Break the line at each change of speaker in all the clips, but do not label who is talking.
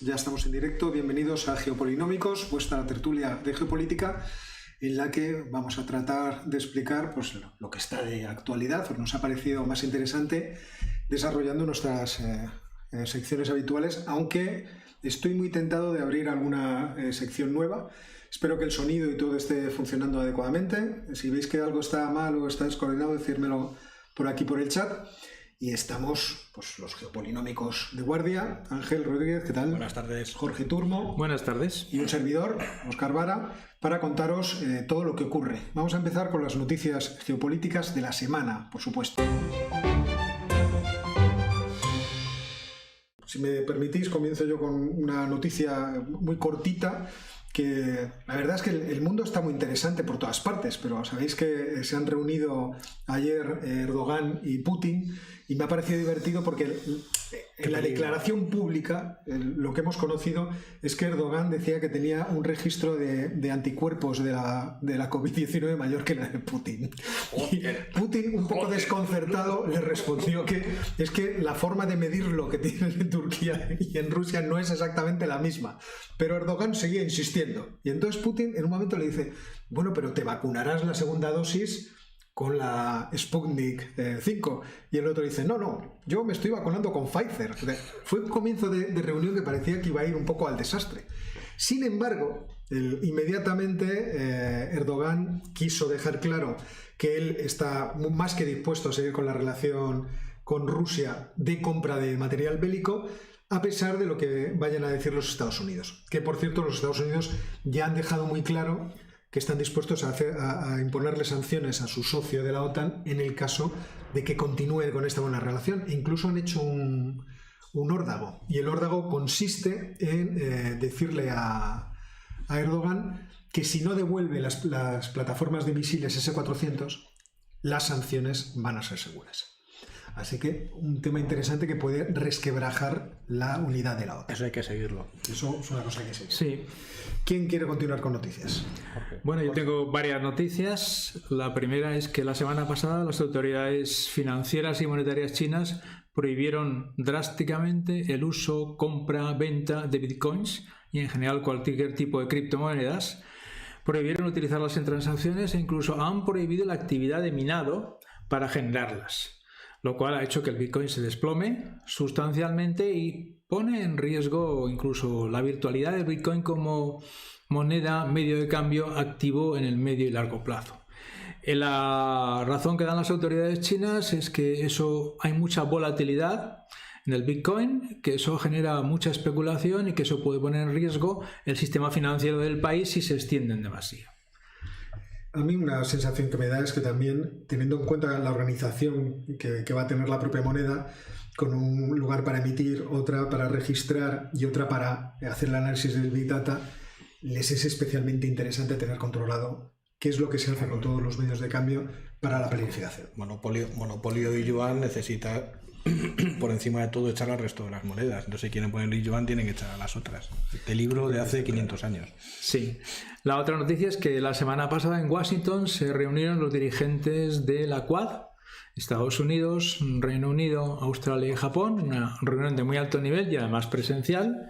Ya estamos en directo, bienvenidos a Geopolinómicos, vuestra tertulia de geopolítica, en la que vamos a tratar de explicar pues, lo que está de actualidad, o nos ha parecido más interesante, desarrollando nuestras secciones habituales, aunque estoy muy tentado de abrir alguna sección nueva. Espero que el sonido y todo esté funcionando adecuadamente. Si veis que algo está mal o está descoordinado, decírmelo por aquí por el chat. Y estamos, pues, los geopolinómicos de guardia. Ángel Rodríguez, ¿qué tal?
Buenas tardes.
Jorge Turmo.
Buenas tardes.
Y un servidor, Óscar Vara, para contaros todo lo que ocurre. Vamos a empezar con las noticias geopolíticas de la semana, por supuesto. Si me permitís, comienzo yo con una noticia muy cortita, que la verdad es que el mundo está muy interesante por todas partes, pero sabéis que se han reunido ayer Erdogan y Putin, y me ha parecido divertido porque en la declaración pública lo que hemos conocido es que Erdogan decía que tenía un registro de anticuerpos de la COVID-19 mayor que la de Putin. Y Putin, un poco desconcertado, le respondió que es que la forma de medir lo que tienen en Turquía y en Rusia no es exactamente la misma. Pero Erdogan seguía insistiendo. Y entonces Putin en un momento le dice, bueno, pero te vacunarás la segunda dosis con la Sputnik 5. Y el otro dice, no, yo me estoy vacunando con Pfizer. Fue un comienzo de reunión que parecía que iba a ir un poco al desastre. Sin embargo, inmediatamente Erdogan quiso dejar claro que él está más que dispuesto a seguir con la relación con Rusia de compra de material bélico, a pesar de lo que vayan a decir los Estados Unidos. Que, por cierto, los Estados Unidos ya han dejado muy claro que están dispuestos a imponerle sanciones a su socio de la OTAN en el caso de que continúe con esta buena relación. E incluso han hecho un órdago. Y el órdago consiste en decirle a Erdogan que si no devuelve las plataformas de misiles S-400, las sanciones van a ser seguras. Así que un tema interesante que puede resquebrajar la unidad de la OTAN.
Eso hay que seguirlo.
Eso es una cosa que seguir.
Sí.
¿Quién quiere continuar con noticias?
Bueno, yo tengo varias noticias. La primera es que la semana pasada las autoridades financieras y monetarias chinas prohibieron drásticamente el uso, compra, venta de bitcoins y en general cualquier tipo de criptomonedas. Prohibieron utilizarlas en transacciones e incluso han prohibido la actividad de minado para generarlas, lo cual ha hecho que el Bitcoin se desplome sustancialmente y pone en riesgo incluso la virtualidad del Bitcoin como moneda, medio de cambio activo en el medio y largo plazo. La razón que dan las autoridades chinas es que hay mucha volatilidad en el Bitcoin, que eso genera mucha especulación y que eso puede poner en riesgo el sistema financiero del país si se extienden demasiado.
A mí una sensación que me da es que también, teniendo en cuenta la organización que va a tener la propia moneda, con un lugar para emitir, otra para registrar y otra para hacer el análisis del Big Data, les es especialmente interesante tener controlado qué es lo que se hace con todos los medios de cambio para la planificación.
Monopolio y yuan necesita por encima de todo echar al resto de las monedas. Entonces, si quieren poner el yuan, tienen que echar a las otras. Este libro de hace 500 años.
Sí. La otra noticia es que la semana pasada en Washington se reunieron los dirigentes de la Quad, Estados Unidos, Reino Unido, Australia y Japón, una reunión de muy alto nivel y además presencial,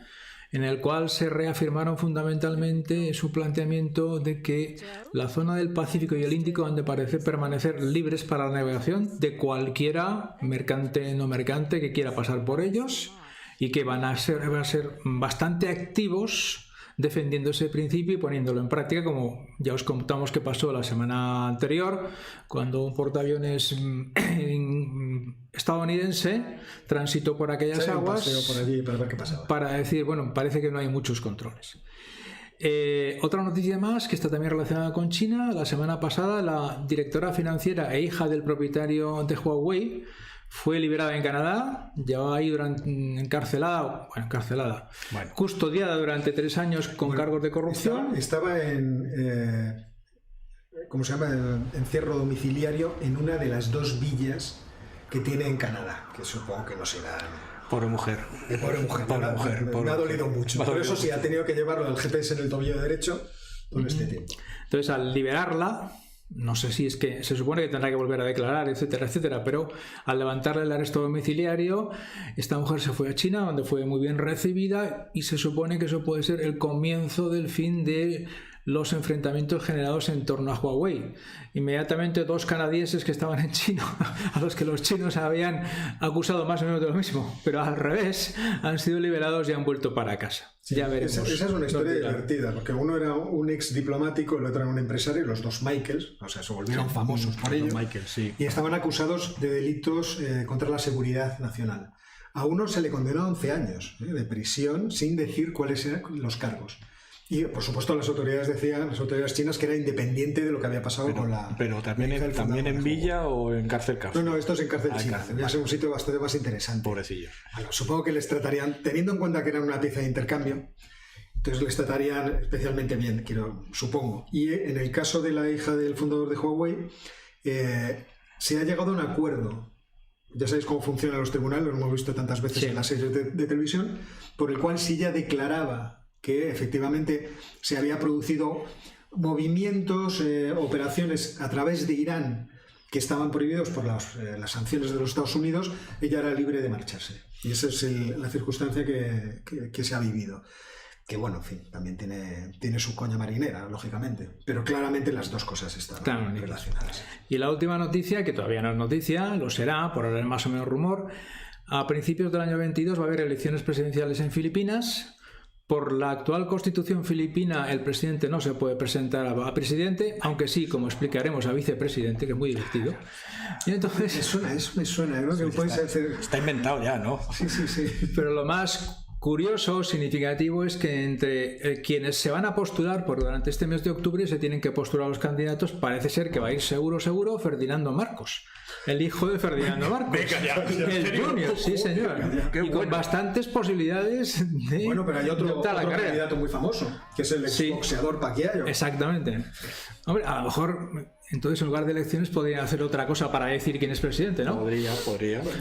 en el cual se reafirmaron fundamentalmente su planteamiento de que la zona del Pacífico y el Índico han de permanecer libres para la navegación de cualquiera, mercante o no mercante, que quiera pasar por ellos, y que van a ser bastante activos defendiendo ese principio y poniéndolo en práctica, como ya os contamos que pasó la semana anterior, cuando un portaaviones estadounidense transitó por aquellas aguas
por allí para ver qué pasaba.
Para decir, bueno, parece que no hay muchos controles. Otra noticia más que está también relacionada con China. La semana pasada la directora financiera e hija del propietario de Huawei fue liberada en Canadá, llevaba ahí encarcelada, custodiada durante 3 años con cargos de corrupción.
Estaba en ¿cómo se llama? Encierro domiciliario en una de las 2 villas que tiene en Canadá, que supongo que no será.
Pobre mujer.
Me ha dolido mucho. Por eso sí ha tenido que llevarlo al GPS en el tobillo derecho todo este tiempo.
Entonces, al liberarla, no sé si es que se supone que tendrá que volver a declarar, etcétera, etcétera, pero al levantarle el arresto domiciliario, esta mujer se fue a China, donde fue muy bien recibida, y se supone que eso puede ser el comienzo del fin de los enfrentamientos generados en torno a Huawei. Inmediatamente 2 canadienses que estaban en China, a los que los chinos habían acusado más o menos de lo mismo, pero al revés, han sido liberados y han vuelto para casa.
Sí,
ya veremos.
Esa es una historia divertida, porque uno era un ex diplomático, el otro era un empresario, y los dos Michaels, o sea, se volvieron famosos por ello,
Michael, sí.
y estaban acusados de delitos contra la seguridad nacional. A uno se le condenó a 11 años de prisión sin decir cuáles eran los cargos. Y, por supuesto, las autoridades chinas, que era independiente de lo que había pasado con la...
Pero también en Villa o en cárcel Cáucaso.
No, esto es en cárcel china. Debe ser un sitio bastante más interesante.
Pobrecillo.
Bueno, supongo que les tratarían, teniendo en cuenta que eran una pieza de intercambio, entonces les tratarían especialmente bien, supongo. Y en el caso de la hija del fundador de Huawei, se ha llegado a un acuerdo. Ya sabéis cómo funcionan los tribunales, lo hemos visto tantas veces en las series de televisión, por el cual si ella declaraba que efectivamente se había producido movimientos, operaciones a través de Irán que estaban prohibidos por las sanciones de los Estados Unidos, ella era libre de marcharse. Y esa es la circunstancia que se ha vivido. Que bueno, en fin, también tiene su coña marinera, lógicamente. Pero claramente las dos cosas están relacionadas.
Y la última noticia, que todavía no es noticia, lo será, por ahora es más o menos rumor. A principios del año 22 va a haber elecciones presidenciales en Filipinas. Por la actual constitución filipina, el presidente no se puede presentar a presidente, aunque sí, como explicaremos, a vicepresidente, que es muy divertido. Y entonces...
Me suena, ¿no? Que
está inventado ya, ¿no?
Sí.
Pero lo más curioso, significativo, es que entre quienes se van a postular, por durante este mes de octubre se tienen que postular los candidatos, parece ser que va a ir seguro Ferdinando Marcos, el hijo de Ferdinando Marcos. El Junior, sí señor. Y con bastantes posibilidades de...
Bueno, pero hay otro candidato muy famoso, que es el exboxeador Pacquiao.
Exactamente. Hombre, a lo mejor... Entonces, en lugar de elecciones, podrían hacer otra cosa para decir quién es presidente, ¿no?
Podría.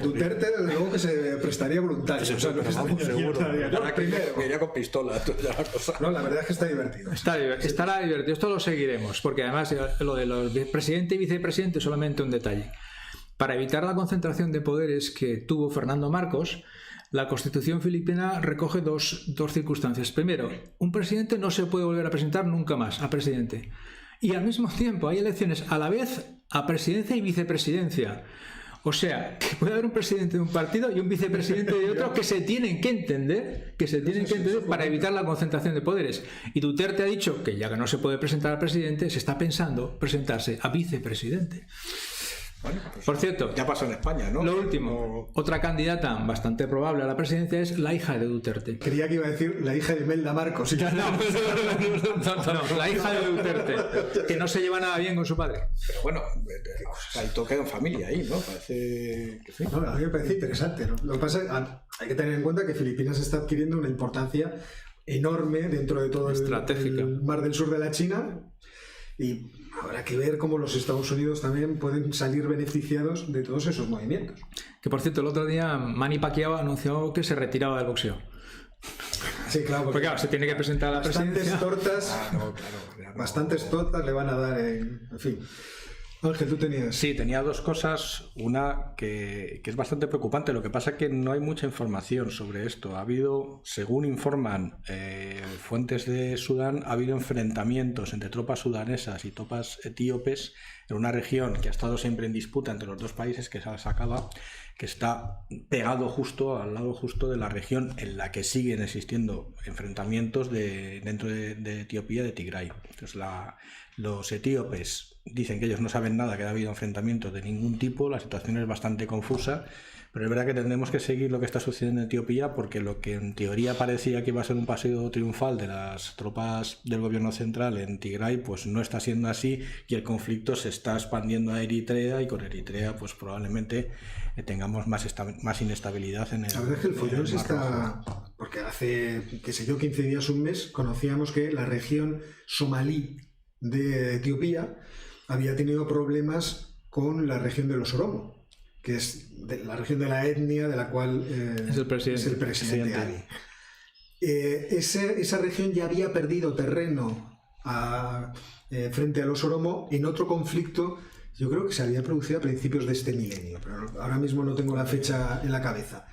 Duterte, desde luego, que se prestaría voluntario.
Seguro. Iría con pistola.
No, la verdad es que está divertido.
Estará divertido. Esto lo seguiremos, porque además lo de los presidente y vicepresidente es solamente un detalle. Para evitar la concentración de poderes que tuvo Fernando Marcos, la Constitución filipina recoge dos circunstancias. Primero, un presidente no se puede volver a presentar nunca más a presidente. Y al mismo tiempo hay elecciones a la vez a presidencia y vicepresidencia. O sea, que puede haber un presidente de un partido y un vicepresidente de otro que se tienen que entender, para evitar la concentración de poderes. Y Duterte ha dicho que ya que no se puede presentar a presidente, se está pensando presentarse a vicepresidente.
Bueno, pues
por cierto,
ya pasó en España, ¿no?
Lo último, otra candidata bastante probable a la presidencia es la hija de Duterte.
Creía que iba a decir la hija de Imelda Marcos.
No, la hija de Duterte, que no se lleva nada bien con su padre.
Pero bueno, hay toque en familia ahí, ¿no? Parece que sí.
No, a mí me parece interesante, ¿no? Lo que pasa es que hay que tener en cuenta que Filipinas está adquiriendo una importancia enorme dentro de todo el mar del sur de la China, y habrá que ver cómo los Estados Unidos también pueden salir beneficiados de todos esos movimientos.
Que por cierto, el otro día Manny Pacquiao anunció que se retiraba del boxeo.
Sí, claro,
porque claro, se tiene que presentar a la presidencia.
Bastantes tortas le van a dar, en fin. Ángel, tú tenías...
Sí, tenía dos cosas. Una que es bastante preocupante. Lo que pasa es que no hay mucha información sobre esto. Ha habido, según informan fuentes de Sudán, ha habido enfrentamientos entre tropas sudanesas y tropas etíopes en una región que ha estado siempre en disputa entre los dos países, que se acaba, que está pegado al lado justo de la región en la que siguen existiendo enfrentamientos dentro de Etiopía, de Tigray. Entonces los etíopes dicen que ellos no saben nada, que ha habido enfrentamientos de ningún tipo, la situación es bastante confusa, pero es verdad que tendremos que seguir lo que está sucediendo en Etiopía, porque lo que en teoría parecía que iba a ser un paseo triunfal de las tropas del gobierno central en Tigray, pues no está siendo así, y el conflicto se está expandiendo a Eritrea, y con Eritrea pues probablemente tengamos más inestabilidad en el...
La verdad es que el follón se está... Porque hace, qué sé yo, 15 días, un mes, conocíamos que la región somalí de Etiopía había tenido problemas con la región de los Oromo, que es la región de la etnia de la cual
es el presidente
Abiy. Esa región ya había perdido terreno frente a los Oromo en otro conflicto. Yo creo que se había producido a principios de este milenio, pero ahora mismo no tengo la fecha en la cabeza.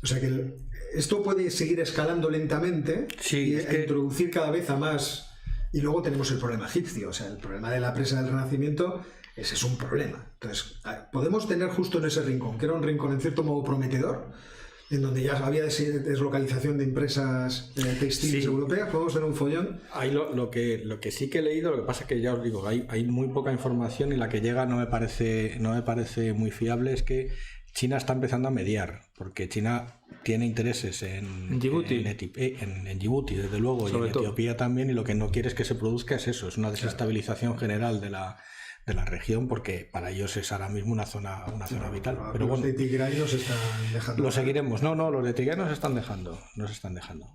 O sea que esto puede seguir escalando lentamente e introducir cada vez a más. Y luego tenemos el problema egipcio, o sea, el problema de la presa del Renacimiento, ese es un problema. Entonces, podemos tener justo en ese rincón, que era un rincón en cierto modo prometedor, en donde ya había deslocalización de empresas textiles europeas, podemos tener un follón.
Ahí lo que sí que he leído, lo que pasa es que ya os digo, hay muy poca información y la que llega no me parece muy fiable, es que China está empezando a mediar, porque China tiene intereses en Djibouti, en Djibouti, desde luego, y en Etiopía también, y lo que no quiere es que se produzca es una desestabilización general de la región, porque para ellos es ahora mismo una zona vital. Pero
los de Tigray nos están dejando.
Lo seguiremos. No, los de Tigray nos están dejando.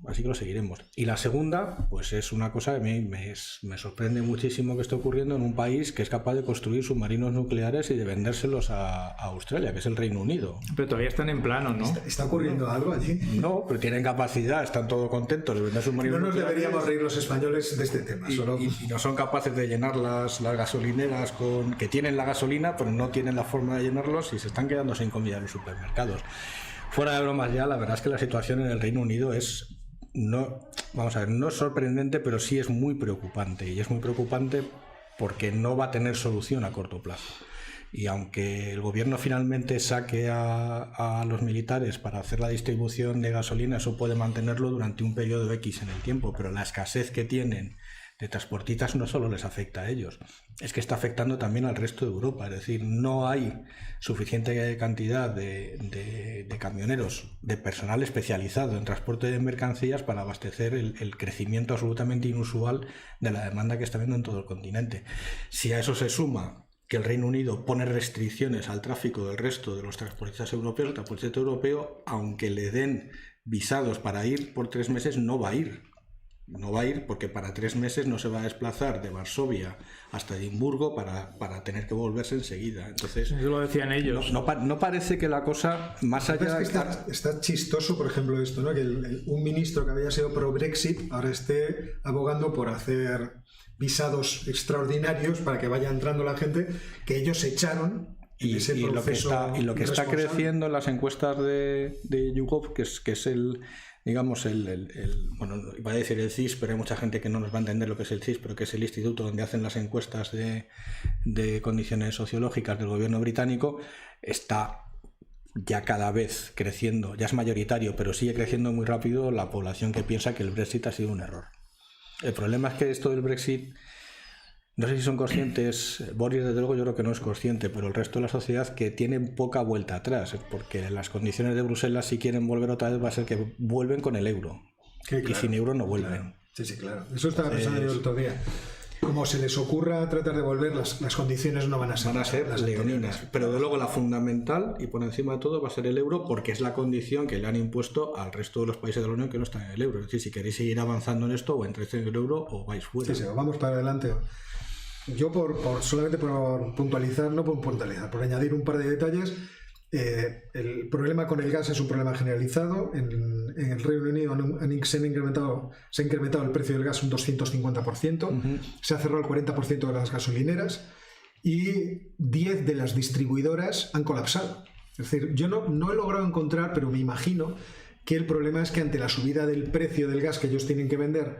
Así que lo seguiremos. Y la segunda, pues es una cosa que me sorprende muchísimo que esté ocurriendo en un país que es capaz de construir submarinos nucleares y de vendérselos a Australia, que es el Reino Unido.
Pero todavía están en plano, ¿no?
¿Está ocurriendo algo allí?
No, pero tienen capacidad, están todos contentos de vender submarinos nucleares.
No nos deberíamos reír los españoles de este tema.
Y no son capaces de llenar las gasolineras que tienen la gasolina, pero no tienen la forma de llenarlos y se están quedando sin comida en los supermercados. Fuera de bromas ya, la verdad es que la situación en el Reino Unido no es sorprendente, pero sí es muy preocupante, y es muy preocupante porque no va a tener solución a corto plazo. Y aunque el gobierno finalmente saque a los militares para hacer la distribución de gasolina, eso puede mantenerlo durante un periodo X en el tiempo, pero la escasez que tienen de transportistas no solo les afecta a ellos, es que está afectando también al resto de Europa. Es decir, no hay suficiente cantidad de camioneros, de personal especializado en transporte de mercancías para abastecer el crecimiento absolutamente inusual de la demanda que está habiendo en todo el continente. Si a eso se suma que el Reino Unido pone restricciones al tráfico del resto de los transportistas europeos, el transportista europeo, aunque le den visados para ir por 3 meses, no va a ir. No va a ir porque para 3 meses no se va a desplazar de Varsovia hasta Edimburgo para tener que volverse enseguida. Entonces,
eso lo decían ellos.
No parece que la cosa, más allá de...
Está chistoso, por ejemplo, esto, ¿no? Que un ministro que había sido pro-Brexit ahora esté abogando por hacer visados extraordinarios para que vaya entrando la gente que ellos echaron.
Y lo que está creciendo en las encuestas de YouGov, que es el... digamos, bueno, iba a decir el CIS, pero hay mucha gente que no nos va a entender lo que es el CIS, pero que es el instituto donde hacen las encuestas de condiciones sociológicas del gobierno británico, está ya cada vez creciendo, ya es mayoritario, pero sigue creciendo muy rápido la población que piensa que el Brexit ha sido un error. El problema es que esto del Brexit, no sé si son conscientes, Boris desde luego yo creo que no es consciente, pero el resto de la sociedad que tiene poca vuelta atrás, porque las condiciones de Bruselas, si quieren volver otra vez, va a ser que vuelven con el euro.
Claro,
y sin euro no vuelven.
Claro. Sí, claro. Eso estaba pensando yo el otro día. Como se les ocurra tratar de volver, las condiciones no van a ser
las leoninas. Pero de luego la fundamental y por encima de todo va a ser el euro, porque es la condición que le han impuesto al resto de los países de la Unión que no están en el euro. Es decir, si queréis seguir avanzando en esto, o entréis en el euro o vais fuera.
Sí, vamos para adelante. Yo solamente por puntualizar, por añadir un par de detalles, el problema con el gas es un problema generalizado. En el Reino Unido se ha incrementado el precio del gas un 250%, se ha cerrado el 40% de las gasolineras y 10 de las distribuidoras han colapsado. Es decir, yo no he logrado encontrar, pero me imagino que el problema es que ante la subida del precio del gas que ellos tienen que vender,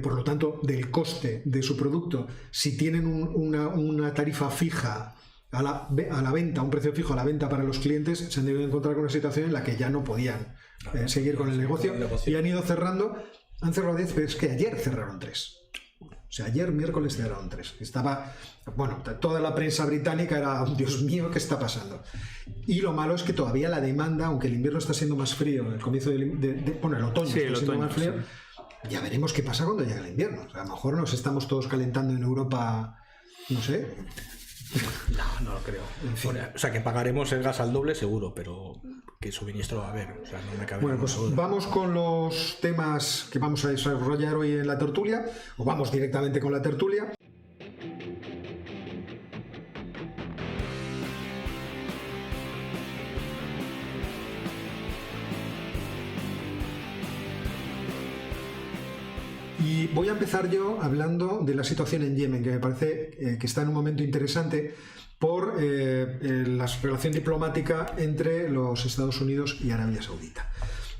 por lo tanto, del coste de su producto, si tienen una tarifa fija a la venta, un precio fijo a la venta para los clientes, se han debido encontrar con una situación en la que ya no podían seguir con el negocio y han ido cerrando. Han cerrado 10, pero es que ayer cerraron 3. O sea, ayer miércoles cerraron 3. Toda la prensa británica era, Dios mío, ¿qué está pasando? Y lo malo es que todavía la demanda, aunque el invierno está siendo más frío, el comienzo el otoño está siendo más frío, ya veremos qué pasa cuando llegue el invierno. O sea, a lo mejor nos estamos todos calentando en Europa, no sé.
No lo creo. En fin. O sea, que pagaremos el gas al doble seguro, pero ¿qué suministro va a haber? O sea, no me cabe.
Bueno, pues vamos con los temas que vamos a desarrollar hoy en la tertulia, o vamos directamente con la tertulia. Y voy a empezar yo hablando de la situación en Yemen, que me parece que está en un momento interesante por la relación diplomática entre los Estados Unidos y Arabia Saudita.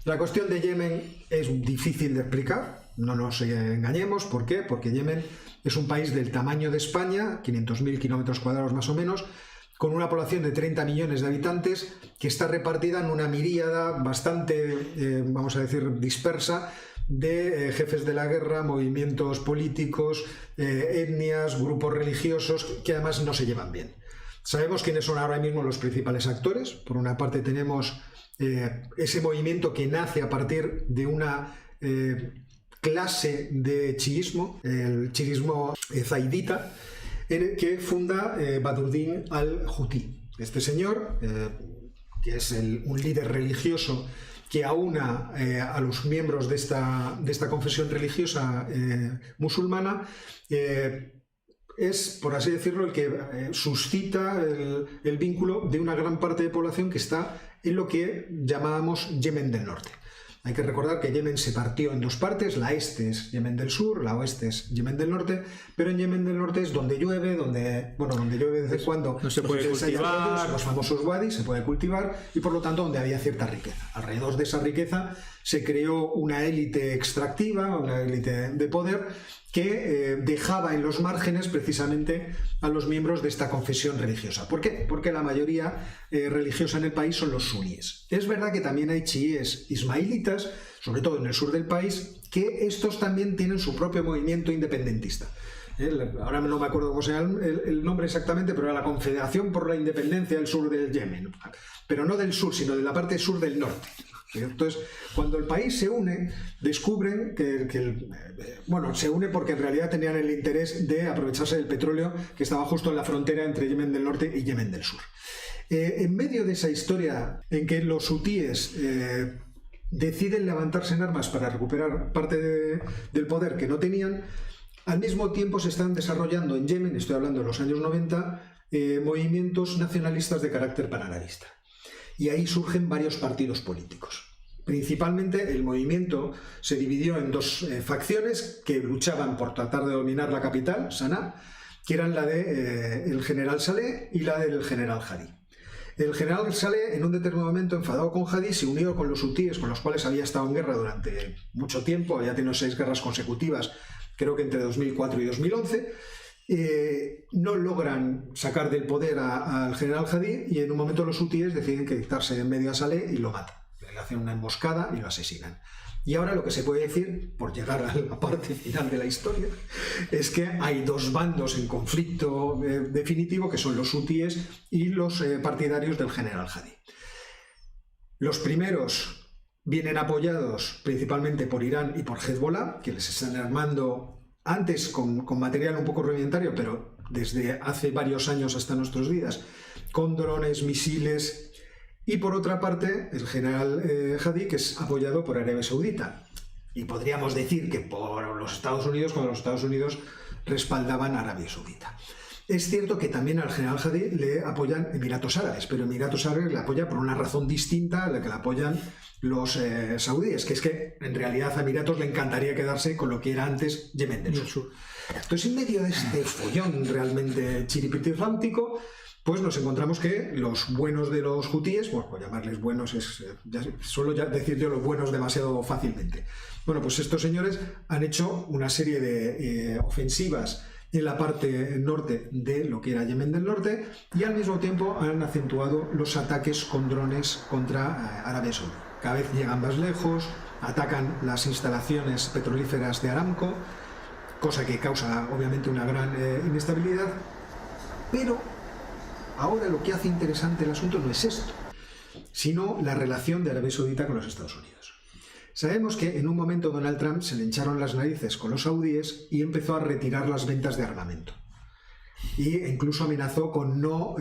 La cuestión de Yemen es difícil de explicar, no nos engañemos. ¿Por qué? Porque Yemen es un país del tamaño de España, 500.000 kilómetros cuadrados más o menos, con una población de 30 millones de habitantes que está repartida en una miríada bastante, vamos a decir, dispersa de jefes de la guerra, movimientos políticos, etnias, grupos religiosos que además no se llevan bien. Sabemos quiénes son ahora mismo los principales actores. Por una parte tenemos ese movimiento que nace a partir de una clase de chiismo, el chiismo zaidita, que funda Badruddin al-Houthi. Este señor, que es un líder religioso que aúna a los miembros de esta confesión religiosa musulmana, es, por así decirlo, el que suscita el vínculo de una gran parte de población que está en lo que llamábamos Yemen del Norte. Hay que recordar que Yemen se partió en dos partes, la este es Yemen del Sur, la oeste es Yemen del Norte, pero en Yemen del Norte es donde llueve, donde llueve de vez en cuando,
no se puede cultivar,
los famosos wadis, se puede cultivar, y por lo tanto donde había cierta riqueza. Alrededor de esa riqueza se creó una élite extractiva, una élite de poder que dejaba en los márgenes precisamente a los miembros de esta confesión religiosa. ¿Por qué? Porque la mayoría religiosa en el país son los suníes. Es verdad que también hay chiíes ismailitas, sobre todo en el sur del país, que estos también tienen su propio movimiento independentista. Ahora no me acuerdo cómo se llama el nombre exactamente, pero era la Confederación por la Independencia del Sur del Yemen. Pero no del sur, sino de la parte sur del norte. Entonces, cuando el país se une, descubren se une porque en realidad tenían el interés de aprovecharse del petróleo que estaba justo en la frontera entre Yemen del Norte y Yemen del Sur. En medio de esa historia en que los hutíes deciden levantarse en armas para recuperar parte del poder que no tenían, al mismo tiempo se están desarrollando en Yemen, estoy hablando de los años 90, movimientos nacionalistas de carácter panarabista. Y ahí surgen varios partidos políticos. Principalmente el movimiento se dividió en dos facciones que luchaban por tratar de dominar la capital, Sanaa, que eran la del general Saleh y la del general Hadi. El general Saleh, en un determinado momento, enfadado con Hadi, se unió con los hutíes, con los cuales había estado en guerra durante mucho tiempo, había tenido 6 guerras consecutivas, creo que entre 2004 y 2011, no logran sacar del poder al general Hadi y en un momento los hutíes deciden quitarse en medio a Saleh y lo matan. Le hacen una emboscada y lo asesinan. Y ahora lo que se puede decir, por llegar a la parte final de la historia, es que hay dos bandos en conflicto definitivo, que son los hutíes y los partidarios del general Hadi. Los primeros vienen apoyados principalmente por Irán y por Hezbollah, que les están armando antes con material un poco rudimentario, pero desde hace varios años hasta nuestros días, con drones, misiles. Y por otra parte, el general Hadi, que es apoyado por Arabia Saudita. Y podríamos decir que por los Estados Unidos, cuando los Estados Unidos respaldaban a Arabia Saudita. Es cierto que también al general Hadi le apoyan Emiratos Árabes, pero Emiratos Árabes le apoya por una razón distinta a la que le apoyan los saudíes, que es que en realidad a Emiratos le encantaría quedarse con lo que era antes Yemen del Sur. Entonces, en medio de este follón realmente chiripitifláutico, pues nos encontramos que los buenos de los hutíes, pues por llamarles buenos, suelo decir yo los buenos demasiado fácilmente. Bueno, pues estos señores han hecho una serie de ofensivas en la parte norte de lo que era Yemen del Norte y al mismo tiempo han acentuado los ataques con drones contra Arabia Saudí. Cada vez llegan más lejos, atacan las instalaciones petrolíferas de Aramco, cosa que causa obviamente una gran inestabilidad, pero ahora lo que hace interesante el asunto no es esto, sino la relación de Arabia Saudita con los Estados Unidos. Sabemos que en un momento Donald Trump se le hincharon las narices con los saudíes y empezó a retirar las ventas de armamento. E incluso amenazó con no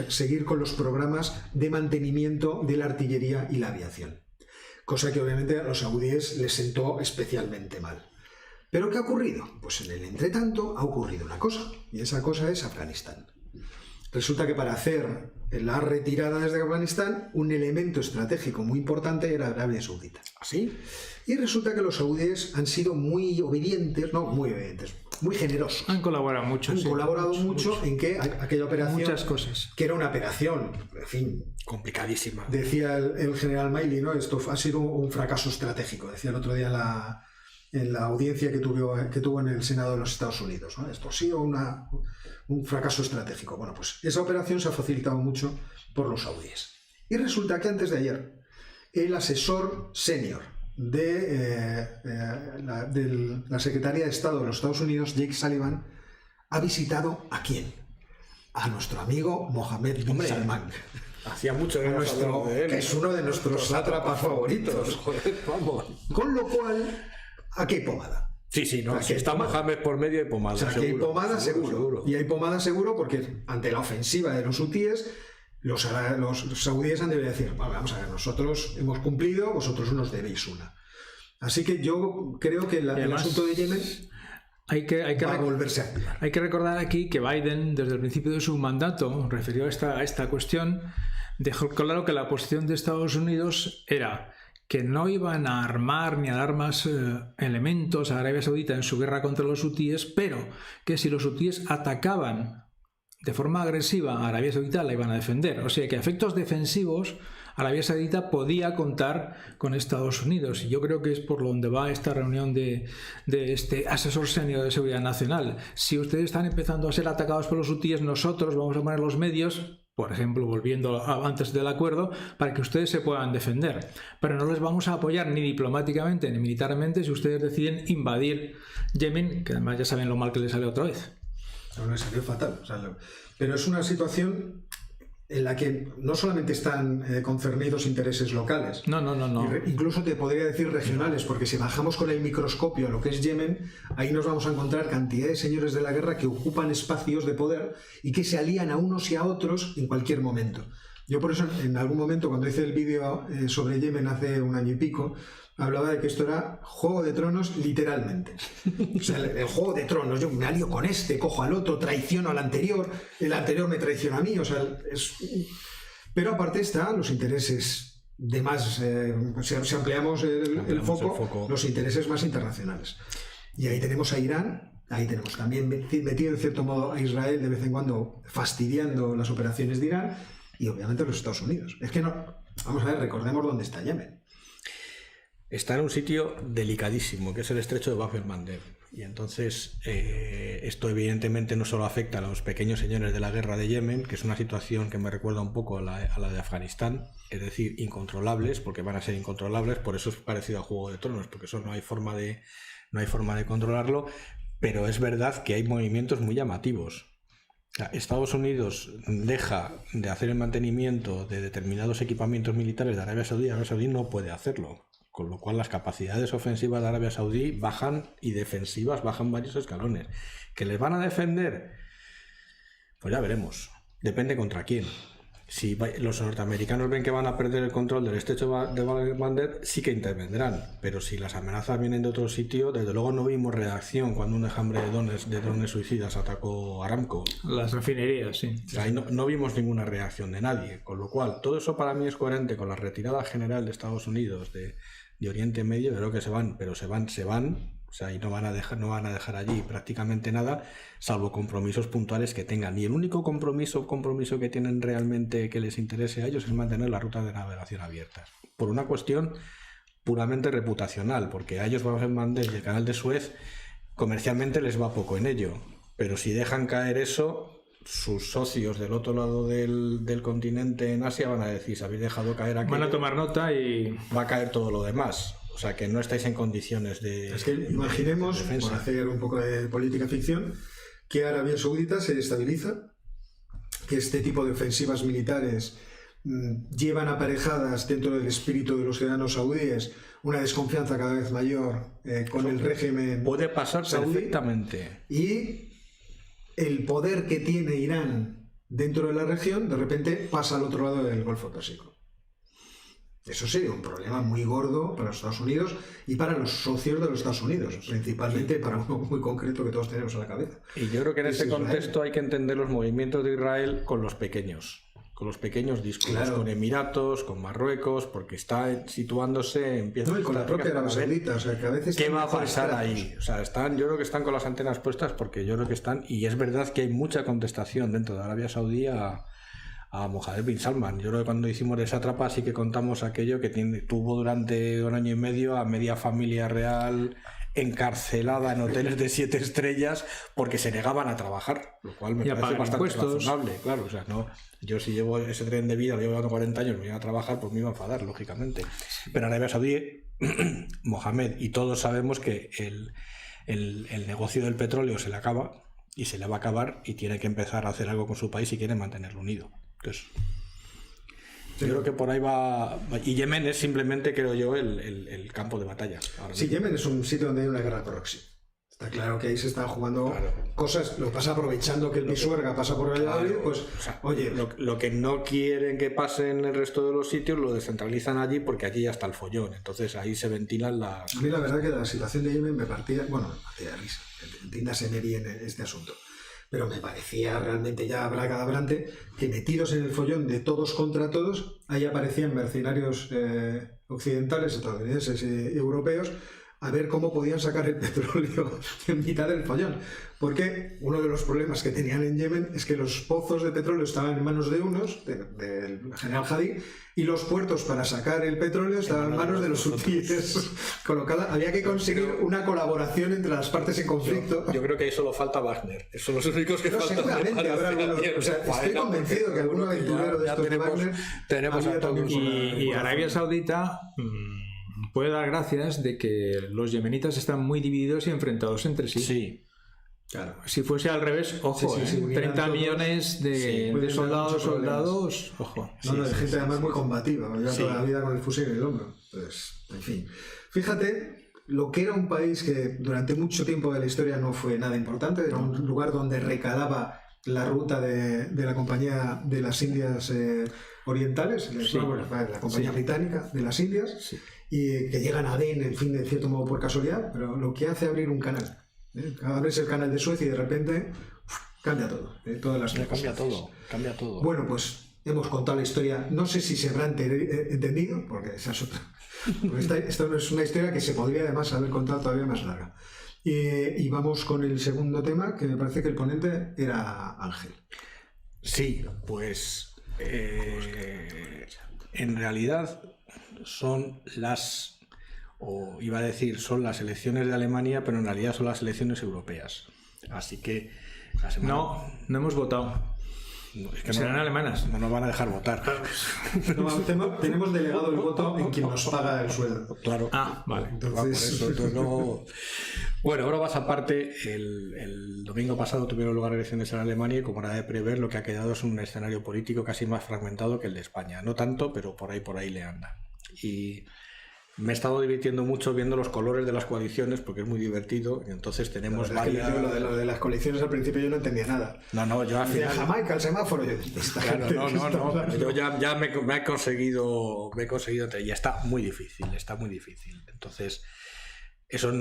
seguir con los programas de mantenimiento de la artillería y la aviación. Cosa que obviamente a los saudíes les sentó especialmente mal. ¿Pero qué ha ocurrido? Pues en el entretanto ha ocurrido una cosa, y esa cosa es Afganistán. resulta que para hacer la retirada desde Afganistán, un elemento estratégico muy importante era Arabia Saudita.
¿Así?
Y resulta que los saudíes han sido muy obedientes, no muy obedientes, muy generosos.
Han colaborado mucho.
Han colaborado mucho en que aquella operación,
muchas cosas,
que era una operación, en fin,
complicadísima.
Decía el general Milley, ¿no? Esto ha sido un fracaso estratégico, decía el otro día en la audiencia que tuvo en el Senado de los Estados Unidos, ¿no? Esto ha sido un fracaso estratégico. Bueno, pues esa operación se ha facilitado mucho por los saudíes. Y resulta que antes de ayer, el asesor senior de la Secretaría de Estado de los Estados Unidos, Jake Sullivan, ha visitado ¿a quién? A nuestro amigo Mohammed bin Salman.
Hacía mucho que
que es uno de nuestros sátrapas favoritos.
Joder, vamos.
Con lo cual, aquí hay pomada.
Sí, no, si está Mohammed por medio hay pomada.
O sea, aquí hay pomada seguro. Y hay pomada seguro porque ante la ofensiva de los hutíes, los saudíes han debido decir, vamos a ver, nosotros hemos cumplido, vosotros nos debéis una. Así que yo creo que el asunto de Yemen va a volverse a activar.
Hay que recordar aquí que Biden, desde el principio de su mandato, referido a esta cuestión, dejó claro que la posición de Estados Unidos era que no iban a armar ni a dar más elementos a Arabia Saudita en su guerra contra los hutíes, pero que si los hutíes atacaban de forma agresiva a Arabia Saudita la iban a defender. O sea que a efectos defensivos Arabia Saudita podía contar con Estados Unidos. Y yo creo que es por donde va esta reunión de este asesor senior de seguridad nacional. Si ustedes están empezando a ser atacados por los hutíes, nosotros vamos a poner los medios, por ejemplo, volviendo antes del acuerdo, para que ustedes se puedan defender. Pero no les vamos a apoyar ni diplomáticamente ni militarmente si ustedes deciden invadir Yemen, que además ya saben lo mal que les sale otra vez.
No, le salió fatal. Pero es una situación en la que no solamente están concernidos intereses locales.
No.
Incluso te podría decir regionales, porque si bajamos con el microscopio a lo que es Yemen, ahí nos vamos a encontrar cantidad de señores de la guerra que ocupan espacios de poder y que se alían a unos y a otros en cualquier momento. Yo por eso en algún momento, cuando hice el vídeo sobre Yemen hace un año y pico, hablaba de que esto era Juego de Tronos literalmente. O sea, el Juego de Tronos, yo me alío con este, cojo al otro, traiciono al anterior, el anterior me traiciona a mí, o sea, Pero aparte están los intereses de más, si ampliamos el foco, los intereses más internacionales. Y ahí tenemos a Irán, ahí tenemos también metido en cierto modo a Israel de vez en cuando fastidiando las operaciones de Irán y obviamente los Estados Unidos. Es que no, vamos a ver, recordemos dónde está Yemen.
Está en un sitio delicadísimo, que es el estrecho de Bab el-Mandeb. Y entonces esto evidentemente no solo afecta a los pequeños señores de la guerra de Yemen, que es una situación que me recuerda un poco a la de Afganistán, es decir, incontrolables, porque van a ser incontrolables, por eso es parecido a Juego de Tronos, porque eso no hay forma de controlarlo, pero es verdad que hay movimientos muy llamativos. Estados Unidos deja de hacer el mantenimiento de determinados equipamientos militares de Arabia Saudí no puede hacerlo. Con lo cual las capacidades ofensivas de Arabia Saudí bajan y defensivas bajan varios escalones. ¿Que les van a defender? Pues ya veremos. Depende contra quién. Si los norteamericanos ven que van a perder el control del estrecho de Bab el-Mandeb, sí que intervendrán. Pero si las amenazas vienen de otro sitio, desde luego no vimos reacción cuando un enjambre de drones suicidas atacó Aramco.
Las refinerías, sí.
O sea, no vimos ninguna reacción de nadie. Con lo cual, todo eso para mí es coherente con la retirada general de Estados Unidos de Oriente Medio. Creo que se van, pero se van, o sea, y no van a dejar allí prácticamente nada, salvo compromisos puntuales que tengan. Y el único compromiso que tienen realmente que les interese a ellos es mantener las rutas de navegación abiertas. Por una cuestión puramente reputacional, porque a ellos Bab el-Mandeb y el canal de Suez comercialmente les va poco en ello. Pero si dejan caer eso, sus socios del otro lado del continente en Asia van a decir, si habéis dejado caer aquí,
van a tomar nota y
va a caer todo lo demás. O sea, que no estáis en condiciones de...
Es que imaginemos, por hacer un poco de política ficción, que Arabia Saudita se estabiliza, que este tipo de ofensivas militares llevan aparejadas dentro del espíritu de los ciudadanos saudíes una desconfianza cada vez mayor con el régimen.
Puede pasar
saudí,
perfectamente.
Y el poder que tiene Irán dentro de la región de repente pasa al otro lado del Golfo Pérsico. Eso sería un problema muy gordo para los Estados Unidos y para los socios de los Estados Unidos, principalmente para uno muy concreto que todos tenemos en la cabeza.
Y yo creo que en este contexto hay que entender los movimientos de Israel con los pequeños discos, claro, con Emiratos, con Marruecos, porque está situándose, empieza
y con la propia Arabia Saudita, o sea, que a veces
¿qué va a pasar ahí? O sea, yo creo que están con las antenas puestas, porque yo creo que están, y es verdad que hay mucha contestación dentro de Arabia Saudí a Mohammed bin Salman. Yo creo que cuando hicimos esa trapa sí que contamos aquello que tuvo durante 1 año y medio a media familia real encarcelada en hoteles de 7 estrellas porque se negaban a trabajar, lo cual me parece bastante razonable, claro. O sea, no, yo si llevo ese tren de vida, lo llevo llevando 40 años, me iba a trabajar, pues me iba a enfadar, lógicamente. Pero en Arabia Saudí, Mohamed, y todos sabemos que el negocio del petróleo se le acaba y se le va a acabar y tiene que empezar a hacer algo con su país si quiere mantenerlo unido. Entonces, yo creo que por ahí va. Y Yemen es simplemente, creo yo, el campo de batalla.
Sí, Yemen es un sitio donde hay una guerra próxima. Está claro que ahí se están jugando cosas. Lo que pasa aprovechando que el Pisuerga pasa por allá, pues,
o sea,
oye.
Lo que no quieren que pase en el resto de los sitios lo descentralizan allí porque allí ya está el follón. Entonces ahí se ventilan las.
A mí la verdad que la situación de Yemen me partía de risa. Entiéndase bien este asunto. Pero me parecía realmente ya abracadabrante que metidos en el follón de todos contra todos, ahí aparecían mercenarios occidentales, estadounidenses y europeos, a ver cómo podían sacar el petróleo en mitad del follón. Porque uno de los problemas que tenían en Yemen es que los pozos de petróleo estaban en manos de unos, del general Hadi, y los puertos para sacar el petróleo estaban en manos de los hutíes. Con lo cual había que conseguir una colaboración entre las partes en conflicto.
Yo creo que ahí solo falta Wagner. Son los únicos que faltan.
Seguramente habrá algunos. O sea, estoy convencido que algún aventurero de estos de Wagner
tenemos a todos.
Y Arabia Saudita puede dar gracias de que los yemenitas están muy divididos y enfrentados entre sí.
Sí.
Claro. Si fuese al revés, ojo, 30 millones de soldados, ojo.
De gente además muy combativa, toda la vida con el fusil en el hombro. Pues, en fin. Fíjate, lo que era un país que durante mucho tiempo de la historia no fue nada importante, era un lugar donde recalaba la ruta de la Compañía de las Indias Orientales, la Compañía Británica de las Indias, y que llegan a Adén, en fin, de cierto modo por casualidad, pero lo que hace abrir un canal. Abres el canal de Suez y de repente cambia todo. Todas las
cambia todo.
Bueno, pues hemos contado la historia. No sé si se habrá entendido, porque esa es otra. Esta no es una historia que se podría además haber contado todavía más larga. Y vamos con el segundo tema, que me parece que el ponente era Ángel.
Sí, pues en realidad son son las elecciones de Alemania, pero en realidad son las elecciones europeas. Así que
no hemos votado.
Es que
serán alemanas.
No nos van a dejar votar.
Tenemos delegado el voto en quien nos paga el sueldo.
Claro.
Vale.
Entonces no... Bueno, ahora vas aparte. El domingo pasado tuvieron lugar elecciones en Alemania y, como era de prever, lo que ha quedado es un escenario político casi más fragmentado que el de España. No tanto, pero por ahí le anda. Y me he estado divirtiendo mucho viendo los colores de las coaliciones porque es muy divertido. Y entonces tenemos varias.
Lo de las coaliciones al principio yo no entendía nada.
No, yo al final.
Jamaica, el semáforo.
Claro, no. Yo ya me he conseguido y está muy difícil. Entonces, eso,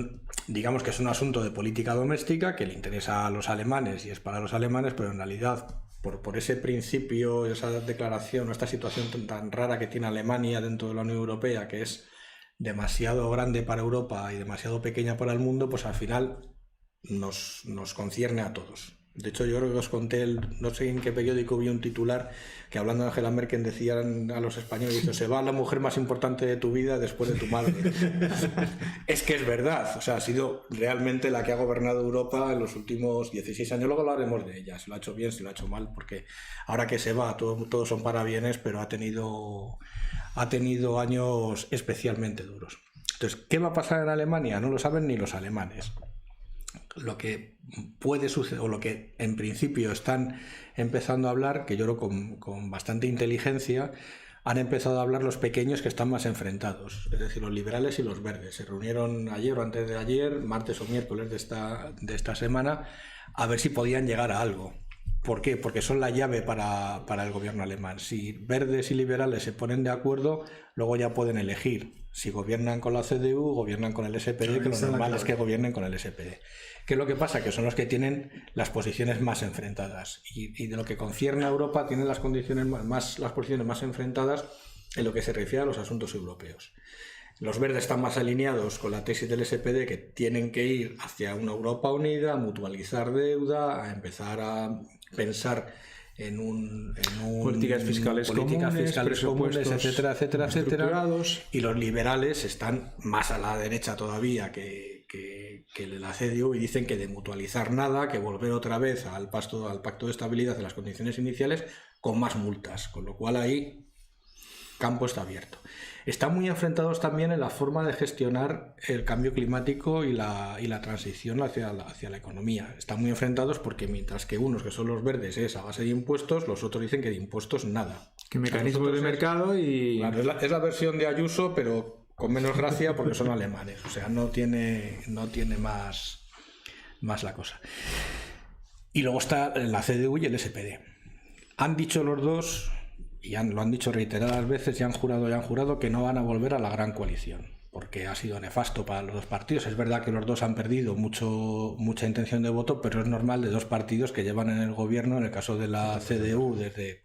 digamos que es un asunto de política doméstica que le interesa a los alemanes y es para los alemanes, pero en realidad, por ese principio, esa declaración, esta situación tan rara que tiene Alemania dentro de la Unión Europea, que es demasiado grande para Europa y demasiado pequeña para el mundo, pues al final nos concierne a todos. De hecho, yo creo que os conté, no sé en qué periódico vi un titular que, hablando de Angela Merkel, decían a los españoles, dice, se va la mujer más importante de tu vida después de tu madre. Es que es verdad, o sea, ha sido realmente la que ha gobernado Europa en los últimos 16 años. Luego hablaremos de ella, si lo ha hecho bien, si lo ha hecho mal, porque ahora que se va, todos son parabienes, pero ha tenido años especialmente duros. Entonces, ¿qué va a pasar en Alemania? No lo saben ni los alemanes. Lo que puede suceder, o lo que en principio están empezando a hablar, que yo creo con bastante inteligencia, han empezado a hablar los pequeños que están más enfrentados, es decir, los liberales y los verdes. Se reunieron ayer o antes de ayer, martes o miércoles de esta semana, a ver si podían llegar a algo. ¿Por qué? Porque son la llave para el gobierno alemán. Si verdes y liberales se ponen de acuerdo, luego ya pueden elegir. Si gobiernan con la CDU, gobiernan con el SPD, que lo normal es que gobiernen con el SPD. ¿Qué es lo que pasa? Que son los que tienen las posiciones más enfrentadas. Y de lo que concierne a Europa, tienen las posiciones más enfrentadas en lo que se refiere a los asuntos europeos. Los verdes están más alineados con la tesis del SPD, que tienen que ir hacia una Europa unida, a mutualizar deuda, a empezar a pensar en
políticas fiscales comunes,
etcétera, etcétera, etcétera. Y los liberales están más a la derecha todavía que la CDU y dicen que de mutualizar nada, que volver otra vez al pacto de estabilidad de las condiciones iniciales con más multas, con lo cual ahí campo está abierto. Están muy enfrentados también en la forma de gestionar el cambio climático y la transición hacia la economía. Están muy enfrentados porque mientras que unos, que son los verdes, es a base de impuestos, los otros dicen que de impuestos nada.
Que mecanismo de mercado y...
Claro, es la versión de Ayuso, pero con menos gracia porque son alemanes. O sea, no tiene más la cosa. Y luego está la CDU y el SPD. Han dicho los dos... y lo han dicho reiteradas veces y han jurado que no van a volver a la gran coalición, porque ha sido nefasto para los dos partidos. Es verdad que los dos han perdido mucha intención de voto, pero es normal de dos partidos que llevan en el gobierno, en el caso de la CDU desde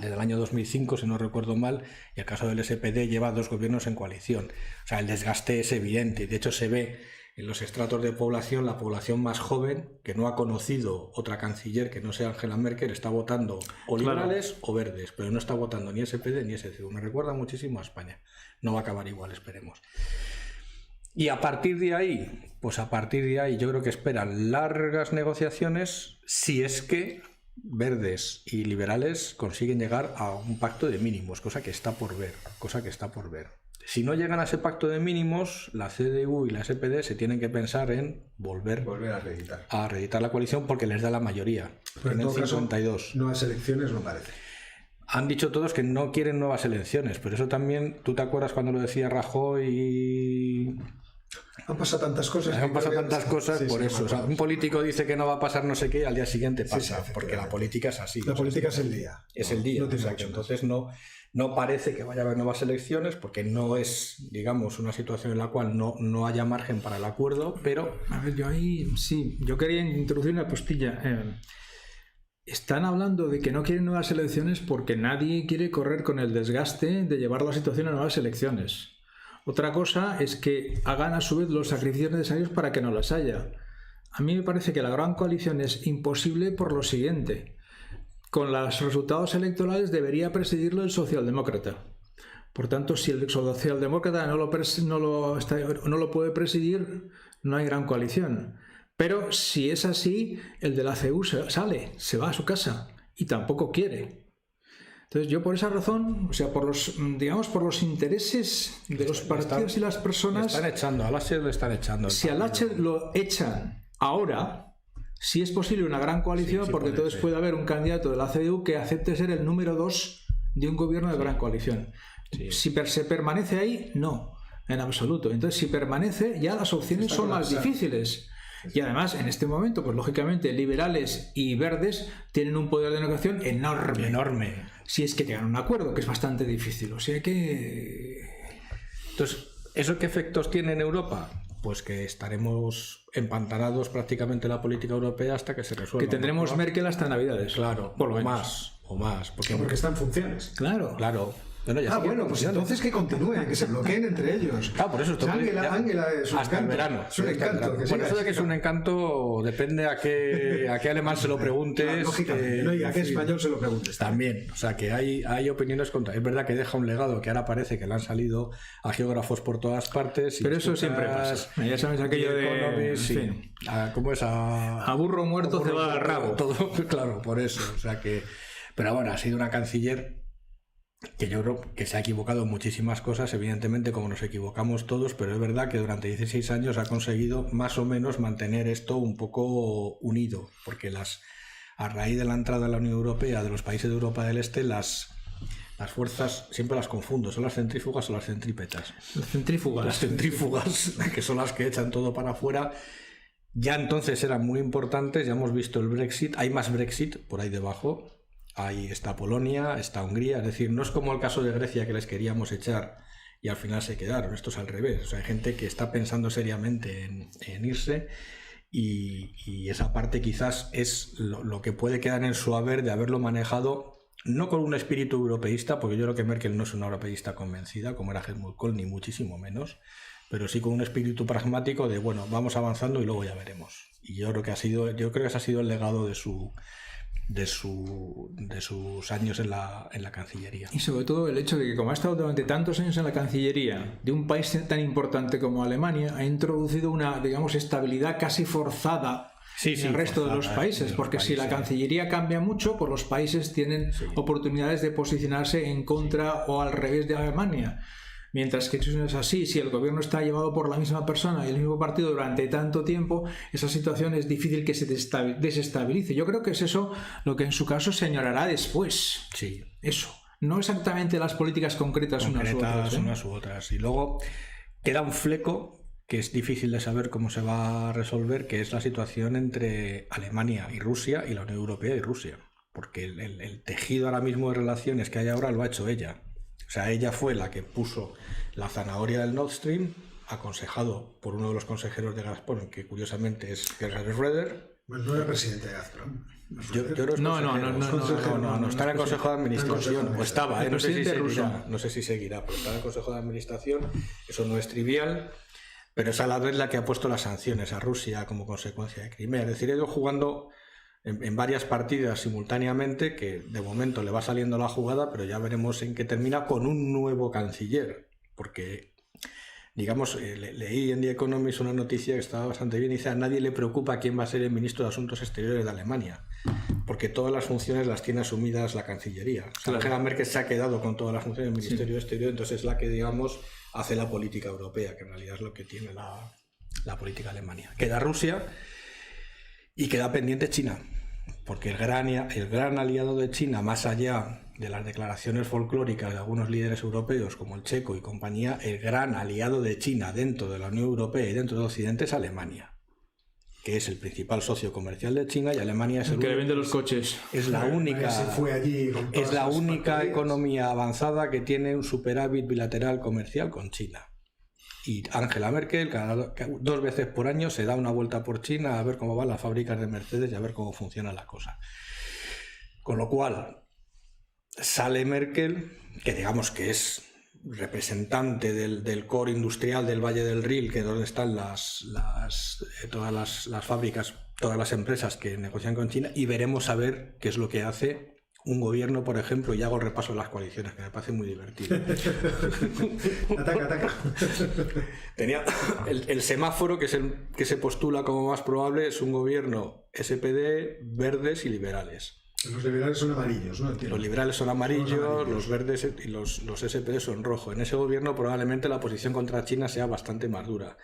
el año 2005, si no recuerdo mal, y el caso del SPD lleva dos gobiernos en coalición. O sea, el desgaste es evidente, y de hecho se ve en los estratos de población, la población más joven, que no ha conocido otra canciller que no sea Angela Merkel, está votando o liberales o verdes, pero no está votando ni SPD ni SCDU. Me recuerda muchísimo a España. No va a acabar igual, esperemos. Y a partir de ahí, yo creo que esperan largas negociaciones si es que verdes y liberales consiguen llegar a un pacto de mínimos, cosa que está por ver. Si no llegan a ese pacto de mínimos, la CDU y la SPD se tienen que pensar en volver a reeditar la coalición porque les da la mayoría.
Pero en todo
52.
Caso, nuevas elecciones no parece.
Han dicho todos que no quieren nuevas elecciones, pero eso también, ¿tú te acuerdas cuando lo decía Rajoy y...?
Han pasado tantas cosas.
Sí, por eso. O sea, un político dice que no va a pasar no sé qué y al día siguiente pasa, porque la política es así.
La política es el día.
Es el día, exacto. Entonces no parece que vaya a haber nuevas elecciones porque no es, digamos, una situación en la cual no haya margen para el acuerdo, pero...
A ver, yo quería introducir una postilla. Están hablando de que no quieren nuevas elecciones porque nadie quiere correr con el desgaste de llevar la situación a nuevas elecciones. Otra cosa es que hagan a su vez los sacrificios necesarios para que no las haya. A mí me parece que la gran coalición es imposible por lo siguiente. Con los resultados electorales debería presidirlo el socialdemócrata. Por tanto, si el socialdemócrata no lo puede presidir, no hay gran coalición. Pero si es así, el de la CDU se va a su casa y tampoco quiere. Entonces yo por esa razón, o sea, por los intereses de los partidos y las personas...
Le están echando.
Si a Laschet lo echan ahora, sí es posible una gran coalición, sí, porque entonces puede haber un candidato de la CDU que acepte ser el número 2 de un gobierno de gran coalición. Sí. Si se permanece ahí, no, en absoluto. Entonces si permanece, ya las opciones son más difíciles. Y además, en este momento, pues lógicamente, liberales y verdes tienen un poder de negociación enorme. Si es que llegan a un acuerdo, que es bastante difícil. O sea que...
Entonces, ¿eso qué efectos tiene en Europa? Pues que estaremos empantanados prácticamente en la política europea hasta que se resuelva.
Que tendremos Merkel hasta Navidades.
Claro,
por lo
menos. O más.
Porque está en funciones.
Claro.
Bueno, pues entonces que continúen, que se bloqueen entre ellos.
Por eso
Ángela es un
hasta
encanto.
El verano.
Es un encanto.
Por eso de que es un encanto depende a qué alemán se lo preguntes.
Lógicamente, y a qué español se lo preguntes.
También, o sea que hay opiniones contra. Es verdad que deja un legado que ahora parece que le han salido a geógrafos por todas partes.
Pero eso siempre pasa. Ya sabes aquello de...
Sí. ¿Cómo es?
A burro muerto se va al rabo.
Todo, claro, por eso. O sea que... Pero bueno, ha sido una canciller que yo creo que se ha equivocado en muchísimas cosas, evidentemente como nos equivocamos todos, pero es verdad que durante 16 años ha conseguido más o menos mantener esto un poco unido, porque a raíz de la entrada a la Unión Europea de los países de Europa del Este, las fuerzas, siempre las confundo, ¿son las centrífugas o las centrípetas?
Las centrífugas,
que son las que echan todo para afuera, ya entonces eran muy importantes, ya hemos visto el Brexit, hay más Brexit por ahí debajo, ahí está Polonia, está Hungría, es decir, no es como el caso de Grecia que les queríamos echar y al final se quedaron, esto es al revés, o sea, hay gente que está pensando seriamente en irse y esa parte quizás es lo que puede quedar en su haber de haberlo manejado, no con un espíritu europeísta, porque yo creo que Merkel no es una europeísta convencida, como era Helmut Kohl, ni muchísimo menos, pero sí con un espíritu pragmático de, bueno, vamos avanzando y luego ya veremos. Y yo creo que ese ha sido el legado de sus años en la Cancillería.
Y sobre todo el hecho de que, como ha estado durante tantos años en la Cancillería de un país tan importante como Alemania, ha introducido una, digamos, estabilidad casi forzada en el resto de los países, porque si la Cancillería cambia mucho, pues los países tienen oportunidades de posicionarse en contra o al revés de Alemania. Mientras que eso no es así, si el gobierno está llevado por la misma persona y el mismo partido durante tanto tiempo, esa situación es difícil que se desestabilice. Yo creo que es eso lo que en su caso señalará después.
Sí.
Eso. No exactamente las políticas concretas unas
u otras. Y luego queda un fleco que es difícil de saber cómo se va a resolver, que es la situación entre Alemania y Rusia y la Unión Europea y Rusia. Porque el tejido ahora mismo de relaciones que hay ahora lo ha hecho ella. O sea, ella fue la que puso la zanahoria del Nord Stream, aconsejado por uno de los consejeros de Gazprom, que curiosamente es Gerhard Schröder.
Bueno, no era presidente de Gazprom.
No, está en el Consejo de Administración, o estaba, no sé si seguirá, pero está en el Consejo de Administración, eso no es trivial, pero es a la vez la que ha puesto las sanciones a Rusia como consecuencia de Crimea. Es decir, ha ido jugando en varias partidas simultáneamente, que de momento le va saliendo la jugada, pero ya veremos en qué termina con un nuevo canciller, porque digamos, leí en The Economist una noticia que estaba bastante bien, y dice: a nadie le preocupa quién va a ser el ministro de Asuntos Exteriores de Alemania, porque todas las funciones las tiene asumidas la Cancillería. O sea, Angela Merkel se ha quedado con todas las funciones del Ministerio de Exterior, entonces es la que, digamos, hace la política europea, que en realidad es lo que tiene la política Alemania. Queda Rusia y queda pendiente China, porque el gran aliado de China, más allá de las declaraciones folclóricas de algunos líderes europeos como el checo y compañía, el gran aliado de China dentro de la Unión Europea y dentro de Occidente es Alemania, que es el principal socio comercial de China, y Alemania es
el que le vende los coches.
Es la única economía avanzada que tiene un superávit bilateral comercial con China. Y Angela Merkel cada 2 veces por año se da una vuelta por China a ver cómo van las fábricas de Mercedes y a ver cómo funciona la cosa. Con lo cual, sale Merkel, que digamos que es representante del core industrial del Valle del Rin, que es donde están todas las fábricas, todas las empresas que negocian con China, y veremos a ver qué es lo que hace un gobierno, por ejemplo, y hago el repaso de las coaliciones, que me parece muy divertido.
Ataca.
Tenía el semáforo, que es el que se postula como más probable, es un gobierno SPD, verdes y liberales.
Los liberales son amarillos, ¿no?
Los liberales son amarillos, los verdes y los SPD son rojos. En ese gobierno probablemente la posición contra China sea bastante más dura.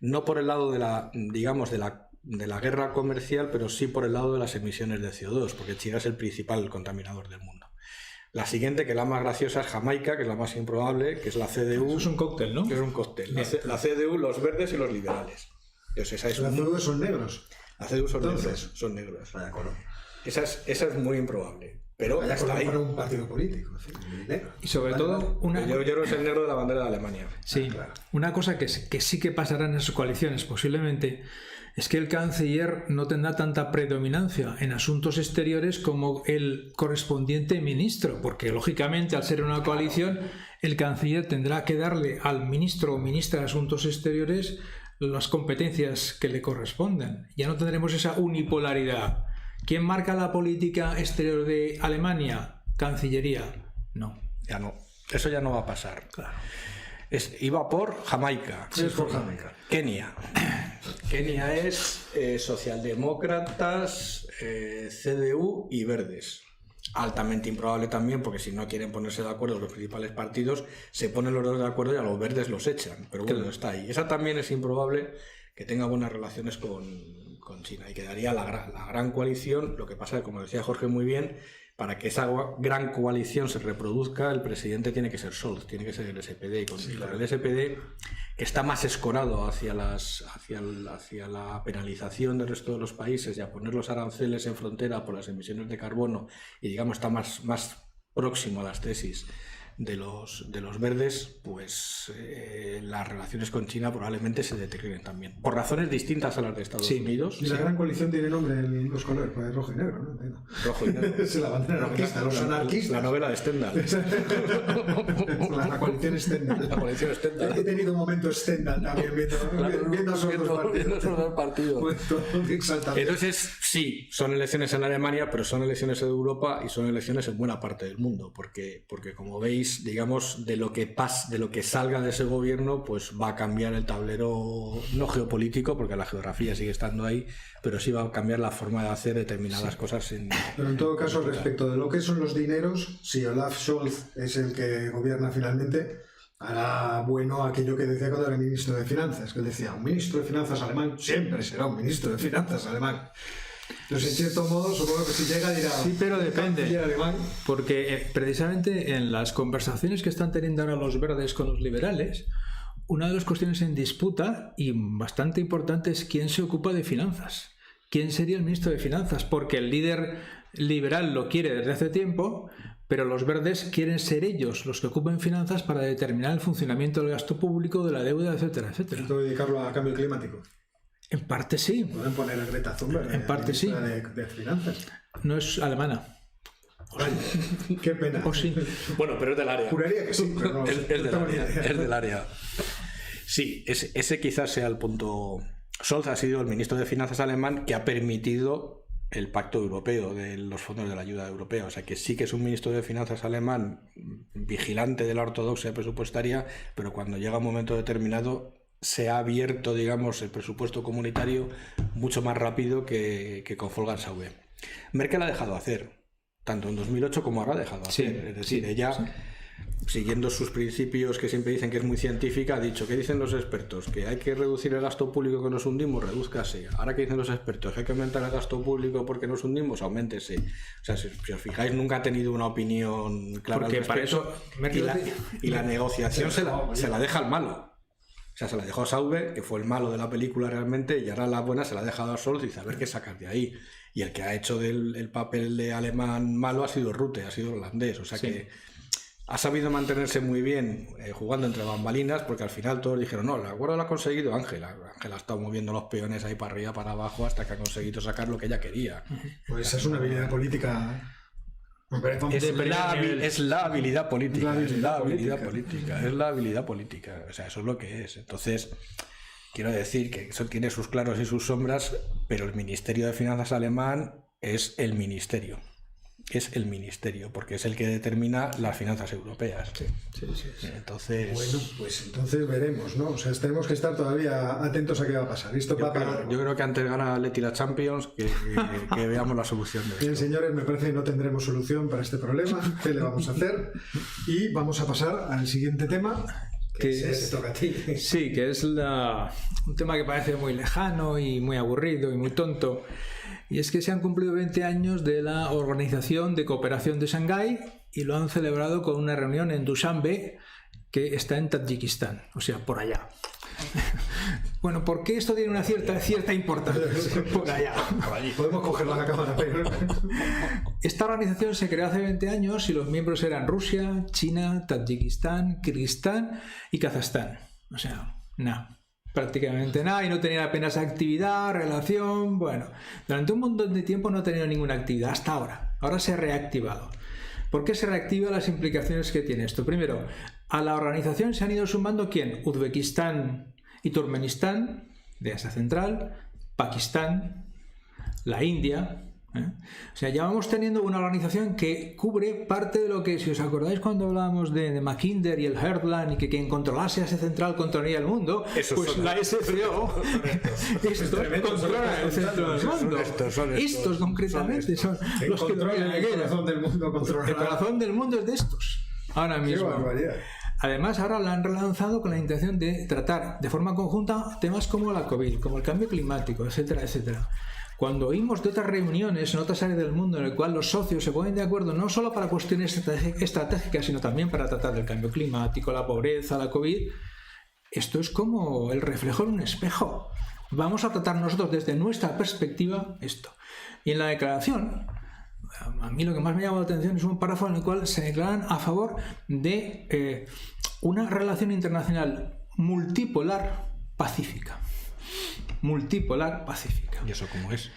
No por el lado de la guerra comercial, pero sí por el lado de las emisiones de CO2, porque China es el principal contaminador del mundo. La siguiente, que es la más graciosa, es Jamaica, que es la más improbable, que es la CDU.
Eso es un cóctel, ¿no?
Que es un cóctel. La CDU, los verdes y los liberales. Entonces,
la CDU son negros.
La CDU son negros.
Vaya color.
Esa es muy improbable. Pero
vaya
está ahí.
Para un partido político. Negro.
Y sobre todo,
yo creo que es el negro de la bandera de Alemania.
Sí, claro. Una cosa que sí que pasará en esas coaliciones, posiblemente, es que el canciller no tendrá tanta predominancia en asuntos exteriores como el correspondiente ministro, porque lógicamente al ser una coalición, el canciller tendrá que darle al ministro o ministra de Asuntos Exteriores las competencias que le corresponden. Ya no tendremos esa unipolaridad. ¿Quién marca la política exterior de Alemania? Cancillería. No.
Ya no. Eso ya no va a pasar.
Claro.
Iba por Jamaica.
Sí, es por Jamaica.
Kenia. Kenia es socialdemócratas, CDU y verdes. Altamente improbable también, porque si no quieren ponerse de acuerdo los principales partidos, se ponen los dos de acuerdo y a los verdes los echan. Pero bueno, está ahí. Esa también es improbable que tenga buenas relaciones con China, y quedaría la gran coalición. Lo que pasa es que, como decía Jorge muy bien, para que esa gran coalición se reproduzca, el presidente tiene que ser Scholz, tiene que ser el SPD. Y con el SPD, que está más escorado hacia la penalización del resto de los países y a poner los aranceles en frontera por las emisiones de carbono, y digamos está más próximo a las tesis de los verdes, pues las relaciones con China probablemente se deterioren también, por razones distintas a las de Estados Unidos.
Y la gran coalición tiene nombre en los colores, pues rojo y negro, ¿no? Entiendo.
Rojo y negro.
Es la bandera anarquista, los anarquistas.
La novela de Stendhal.
La coalición Stendhal.
La coalición Stendhal.
He tenido un momento Stendhal también viendo esos dos partidos.
Entonces, sí, son elecciones en Alemania, pero son elecciones en Europa y son elecciones en buena parte del mundo, porque como veis, digamos, de lo que salga de ese gobierno, pues va a cambiar el tablero, no geopolítico, porque la geografía sigue estando ahí, pero sí va a cambiar la forma de hacer determinadas cosas.
Pero en todo caso, respecto de lo que son los dineros, si Olaf Scholz es el que gobierna finalmente, hará bueno aquello que decía cuando era ministro de Finanzas, que él decía, un ministro de Finanzas alemán siempre será un ministro de Finanzas alemán. Entonces, en cierto modo, supongo que si llega dirá...
Sí, pero depende,
alemán.
Porque precisamente en las conversaciones que están teniendo ahora los verdes con los liberales, una de las cuestiones en disputa, y bastante importante, es quién se ocupa de finanzas. ¿Quién sería el ministro de Finanzas? Porque el líder liberal lo quiere desde hace tiempo, pero los verdes quieren ser ellos los que ocupen finanzas para determinar el funcionamiento del gasto público, de la deuda, etcétera, etcétera.
¿Esto dedicarlo a cambio climático?
En parte sí.
Pueden poner a Greta Thunberg
en parte sí.
De finanzas.
No es alemana.
Ay, qué pena.
O sí.
Bueno, pero es del área.
Juraría que sí, pero no.
Es del área. Sí, ese quizás sea el punto. Scholz ha sido el ministro de Finanzas alemán que ha permitido el pacto europeo de los fondos de la ayuda europea. O sea que sí que es un ministro de Finanzas alemán vigilante de la ortodoxia presupuestaria, pero cuando llega un momento determinado se ha abierto, digamos, el presupuesto comunitario mucho más rápido que con Wolfgang Schäuble. Merkel ha dejado hacer, tanto en 2008 como ahora ha dejado hacer. Es decir, ella, siguiendo sus principios que siempre dicen que es muy científica, ha dicho, ¿qué dicen los expertos? Que hay que reducir el gasto público que nos hundimos, redúzcase. Ahora, ¿qué dicen los expertos? Que hay que aumentar el gasto público porque nos hundimos, auméntese. O sea, si os fijáis, nunca ha tenido una opinión clara
porque
al respecto.
Para eso,
y la negociación se la deja al malo. O sea, se la dejó a Schäuble, que fue el malo de la película realmente, y ahora la buena se la ha dejado a Scholz y dice, a ver qué sacar de ahí. Y el que ha hecho el papel de alemán malo ha sido Rutte, ha sido holandés. O sea que ha sabido mantenerse muy bien jugando entre bambalinas, porque al final todos dijeron, no, el acuerdo lo ha conseguido Ángela. Ángela ha estado moviendo los peones ahí para arriba, para abajo, hasta que ha conseguido sacar lo que ella quería.
Pues esa es una habilidad política...
Es la habilidad política. Es la habilidad política. O sea, eso es lo que es. Entonces, quiero decir que eso tiene sus claros y sus sombras, pero el Ministerio de Finanzas alemán es el ministerio. Es el ministerio, porque es el que determina las finanzas europeas.
Sí.
Entonces...
Bueno, pues entonces veremos, ¿no? O sea, tenemos que estar todavía atentos a qué va a pasar. Esto yo
creo que antes gana Leti la Champions que veamos la solución de esto.
Bien, señores, me parece que no tendremos solución para este problema. ¿Qué le vamos a hacer? Y vamos a pasar al siguiente tema. Que toca a ti.
Sí, que es un tema que parece muy lejano y muy aburrido y muy tonto. Y es que se han cumplido 20 años de la Organización de Cooperación de Shanghái y lo han celebrado con una reunión en Dushanbe, que está en Tayikistán, o sea, por allá. Bueno, ¿por qué esto tiene una cierta importancia? Por allá.
Podemos cogerlo a la cámara.
Esta organización se creó hace 20 años y los miembros eran Rusia, China, Tayikistán, Kirguistán y Kazajstán. O sea, nada. Prácticamente nada, y no tenía apenas actividad, relación. Bueno, durante un montón de tiempo no ha tenido ninguna actividad hasta ahora. Ahora se ha reactivado. ¿Por qué se reactiva? Las implicaciones que tiene esto. Primero, a la organización se han ido sumando ¿quién? Uzbekistán y Turkmenistán, de Asia Central, Pakistán, la India. O sea, ya vamos teniendo una organización que cubre parte de lo que, si os acordáis cuando hablábamos de Mackinder y el Heartland y que quien controlase Asia Central controlaría el mundo, pues la SCO estos controlan el centro del mundo. Estos concretamente son los que
controlan el corazón del mundo.
El corazón del mundo es de estos ahora mismo. Además, ahora la han relanzado con la intención de tratar de forma conjunta temas como la COVID, como el cambio climático, etcétera, etcétera. Cuando oímos de otras reuniones en otras áreas del mundo en el cual los socios se ponen de acuerdo no solo para cuestiones estratégicas, sino también para tratar del cambio climático, la pobreza, la COVID, esto es como el reflejo en un espejo. Vamos a tratar nosotros desde nuestra perspectiva esto. Y en la declaración, a mí lo que más me llama la atención es un párrafo en el cual se declaran a favor de una relación internacional multipolar pacífica. Multipolar pacífica.
¿Y eso cómo es?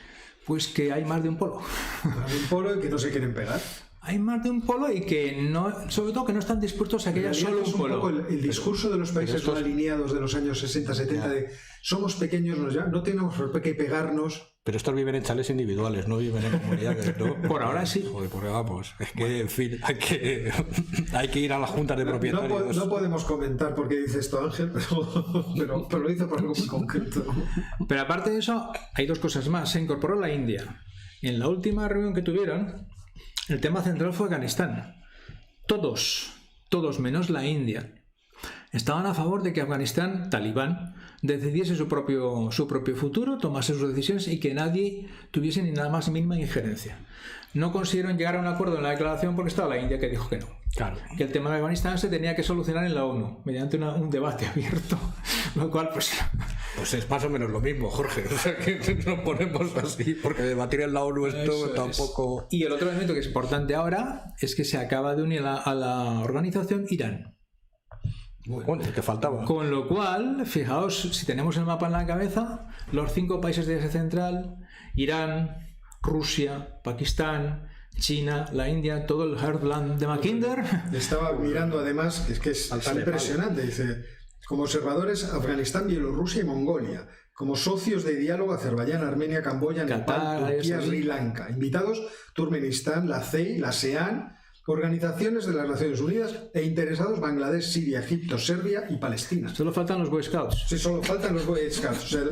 Pues que hay más de un polo.
Hay un polo y que no se quieren pegar.
Hay más de un polo y que no, sobre todo que no están dispuestos a que haya solo un polo.
Un poco el discurso de los países no alineados de los años 60-70 de somos pequeños, no tenemos por qué pegarnos.
Pero estos viven en chalés individuales, no viven en comunidades, ¿no?
Por ahora sí.
Joder, porque vamos, es que, en fin, hay que ir a las juntas de propietarios.
No podemos comentar por qué dice esto Ángel, pero lo hizo por algo muy concreto.
Pero aparte de eso, hay dos cosas más. Se incorporó la India. En la última reunión que tuvieron, el tema central fue Afganistán. Todos menos la India, estaban a favor de que Afganistán, talibán, decidiese su propio futuro, tomase sus decisiones y que nadie tuviese ni nada más mínima injerencia. No consiguieron llegar a un acuerdo en la declaración porque estaba la India que dijo que no.
Claro.
Que el tema de Afganistán se tenía que solucionar en la ONU mediante un debate abierto, lo cual pues
es más o menos lo mismo, Jorge. O sea, que nos ponemos así porque debatir en la ONU esto tampoco...
Y el otro elemento que es importante ahora es que se acaba de unir a la organización Irán.
Bueno, te faltaba.
Con lo cual, fijaos, si tenemos el mapa en la cabeza, los 5 países de Asia Central, Irán, Rusia, Pakistán, China, la India, todo el Heartland de Mackinder.
Estaba mirando además, es que es impresionante, dice, como observadores Afganistán, Bielorrusia y Mongolia, como socios de diálogo Azerbaiyán, Armenia, Camboya, Nepal, Turquía, Sri Lanka, invitados Turkmenistán, la CEI, la ASEAN, organizaciones de las Naciones Unidas e interesados Bangladesh, Siria, Egipto, Serbia y Palestina.
Solo faltan los Boy Scouts.
Sí, solo faltan los Boy Scouts. O sea,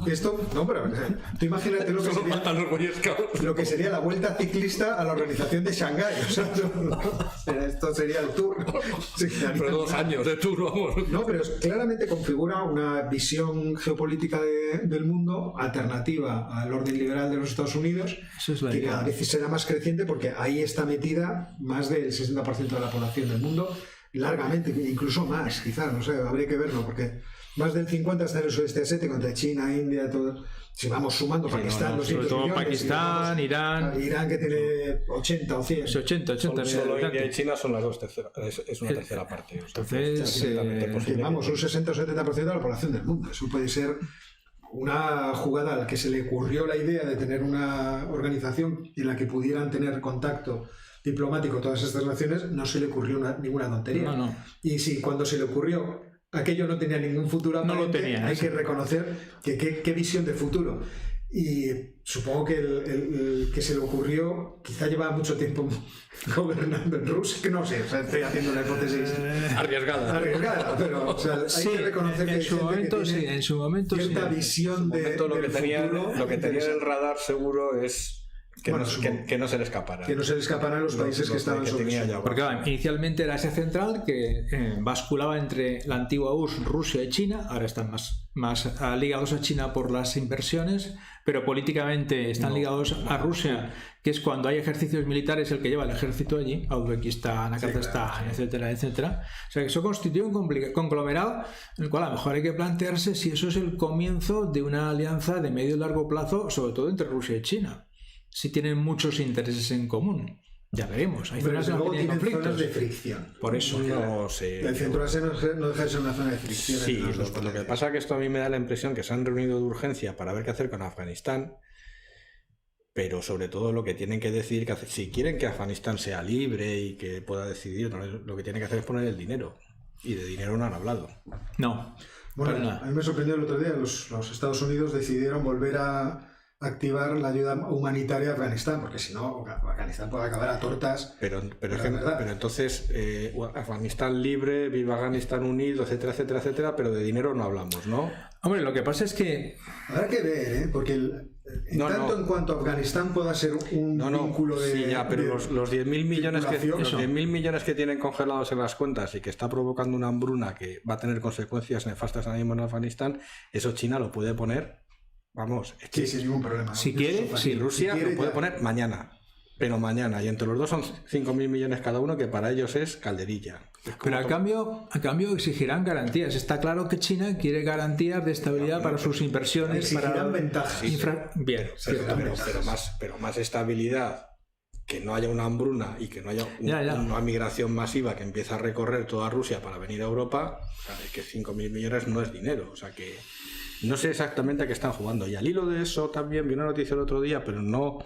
esto, no, pero tú imagínate lo que
solo
sería,
faltan los Boy Scouts.
Lo que sería la vuelta ciclista a la organización de Shanghái. O sea, esto sería el tour. Sí,
pero 2 años de tour, vamos.
No, pero claramente configura una visión geopolítica del mundo alternativa al orden liberal de los Estados Unidos,
eso es la
que
idea.
cada vez será más creciente porque ahí está metida más del 60% de la población del mundo, largamente, incluso más, quizás, no sé, habría que verlo, porque más del 50% está en el sudeste asiático, entre China, India, todo. Si vamos sumando Pakistán,
sobre todo
millones,
Pakistán, Irán.
Irán que tiene 80 o 100.
80
Solo India y China son las dos terceras, es una tercera parte. O sea,
entonces,
vamos, un 60 o 70% de la población del mundo. Eso puede ser una jugada a la que se le ocurrió la idea de tener una organización en la que pudieran tener contacto diplomático todas estas naciones, no se le ocurrió ninguna tontería.
No.
Y si cuando se le ocurrió aquello no tenía ningún futuro,
no lo tenía,
hay que reconocer que qué visión de futuro. Y supongo que el que se le ocurrió quizá llevaba mucho tiempo gobernando en Rusia, que no sé, o sea, estoy haciendo una hipótesis arriesgada, pero o sea, hay que reconocer que
en su momento sí, en su momento
cierta visión de
lo que tenía en el radar seguro es que,
bueno,
que no se le escapara.
Que no se le escaparan los países que estaban sobre eso.
Porque inicialmente era Asia Central, que basculaba entre la antigua URSS, Rusia y China. Ahora están más ligados a China por las inversiones, pero políticamente están ligados a Rusia, que es cuando hay ejercicios militares el que lleva el ejército allí, a Uzbekistán, a Kazajstán, etcétera, etcétera. O sea que eso constituye un conglomerado en el cual a lo mejor hay que plantearse si eso es el comienzo de una alianza de medio y largo plazo, sobre todo entre Rusia y China. Si tienen muchos intereses en común. Ya veremos. Hay zonas
de conflictos de fricción.
Por eso.
No sé.
El Centro Asia no deja de ser una zona de fricción.
Sí, lo que pasa es que esto a mí me da la impresión que se han reunido de urgencia para ver qué hacer con Afganistán, pero sobre todo lo que tienen que decir, si quieren que Afganistán sea libre y que pueda decidir, lo que tienen que hacer es poner el dinero. Y de dinero no han hablado.
No.
Bueno, a mí me sorprendió el otro día, los Estados Unidos decidieron volver a activar la ayuda humanitaria a Afganistán, porque si no, Afganistán puede acabar a tortas.
Pero entonces, Afganistán libre, viva Afganistán unido, etcétera, etcétera, etcétera, pero de dinero no hablamos, ¿no?
Hombre, lo que pasa es que...
Habrá que ver, porque en cuanto a Afganistán pueda ser un vínculo de...
Sí, ya, pero los 10.000 millones,
millones
que tienen congelados en las cuentas y que está provocando una hambruna que va a tener consecuencias nefastas ahora mismo en Afganistán, eso China lo puede poner, vamos, es que
sin ningún problema.
Si quiere,
Rusia lo puede poner mañana. Pero mañana, y entre los dos son 5.000 millones cada uno, que para ellos es calderilla.
Pero a cambio exigirán garantías. Está claro que China quiere garantías de estabilidad para sus inversiones.
Exigirán ventajas.
Bien,
pero más estabilidad, que no haya una hambruna y que no haya una migración masiva que empiece a recorrer toda Rusia para venir a Europa. O sea, es que 5.000 millones no es dinero. O sea que no sé exactamente a qué están jugando. Y al hilo de eso también vi una noticia el otro día, pero no...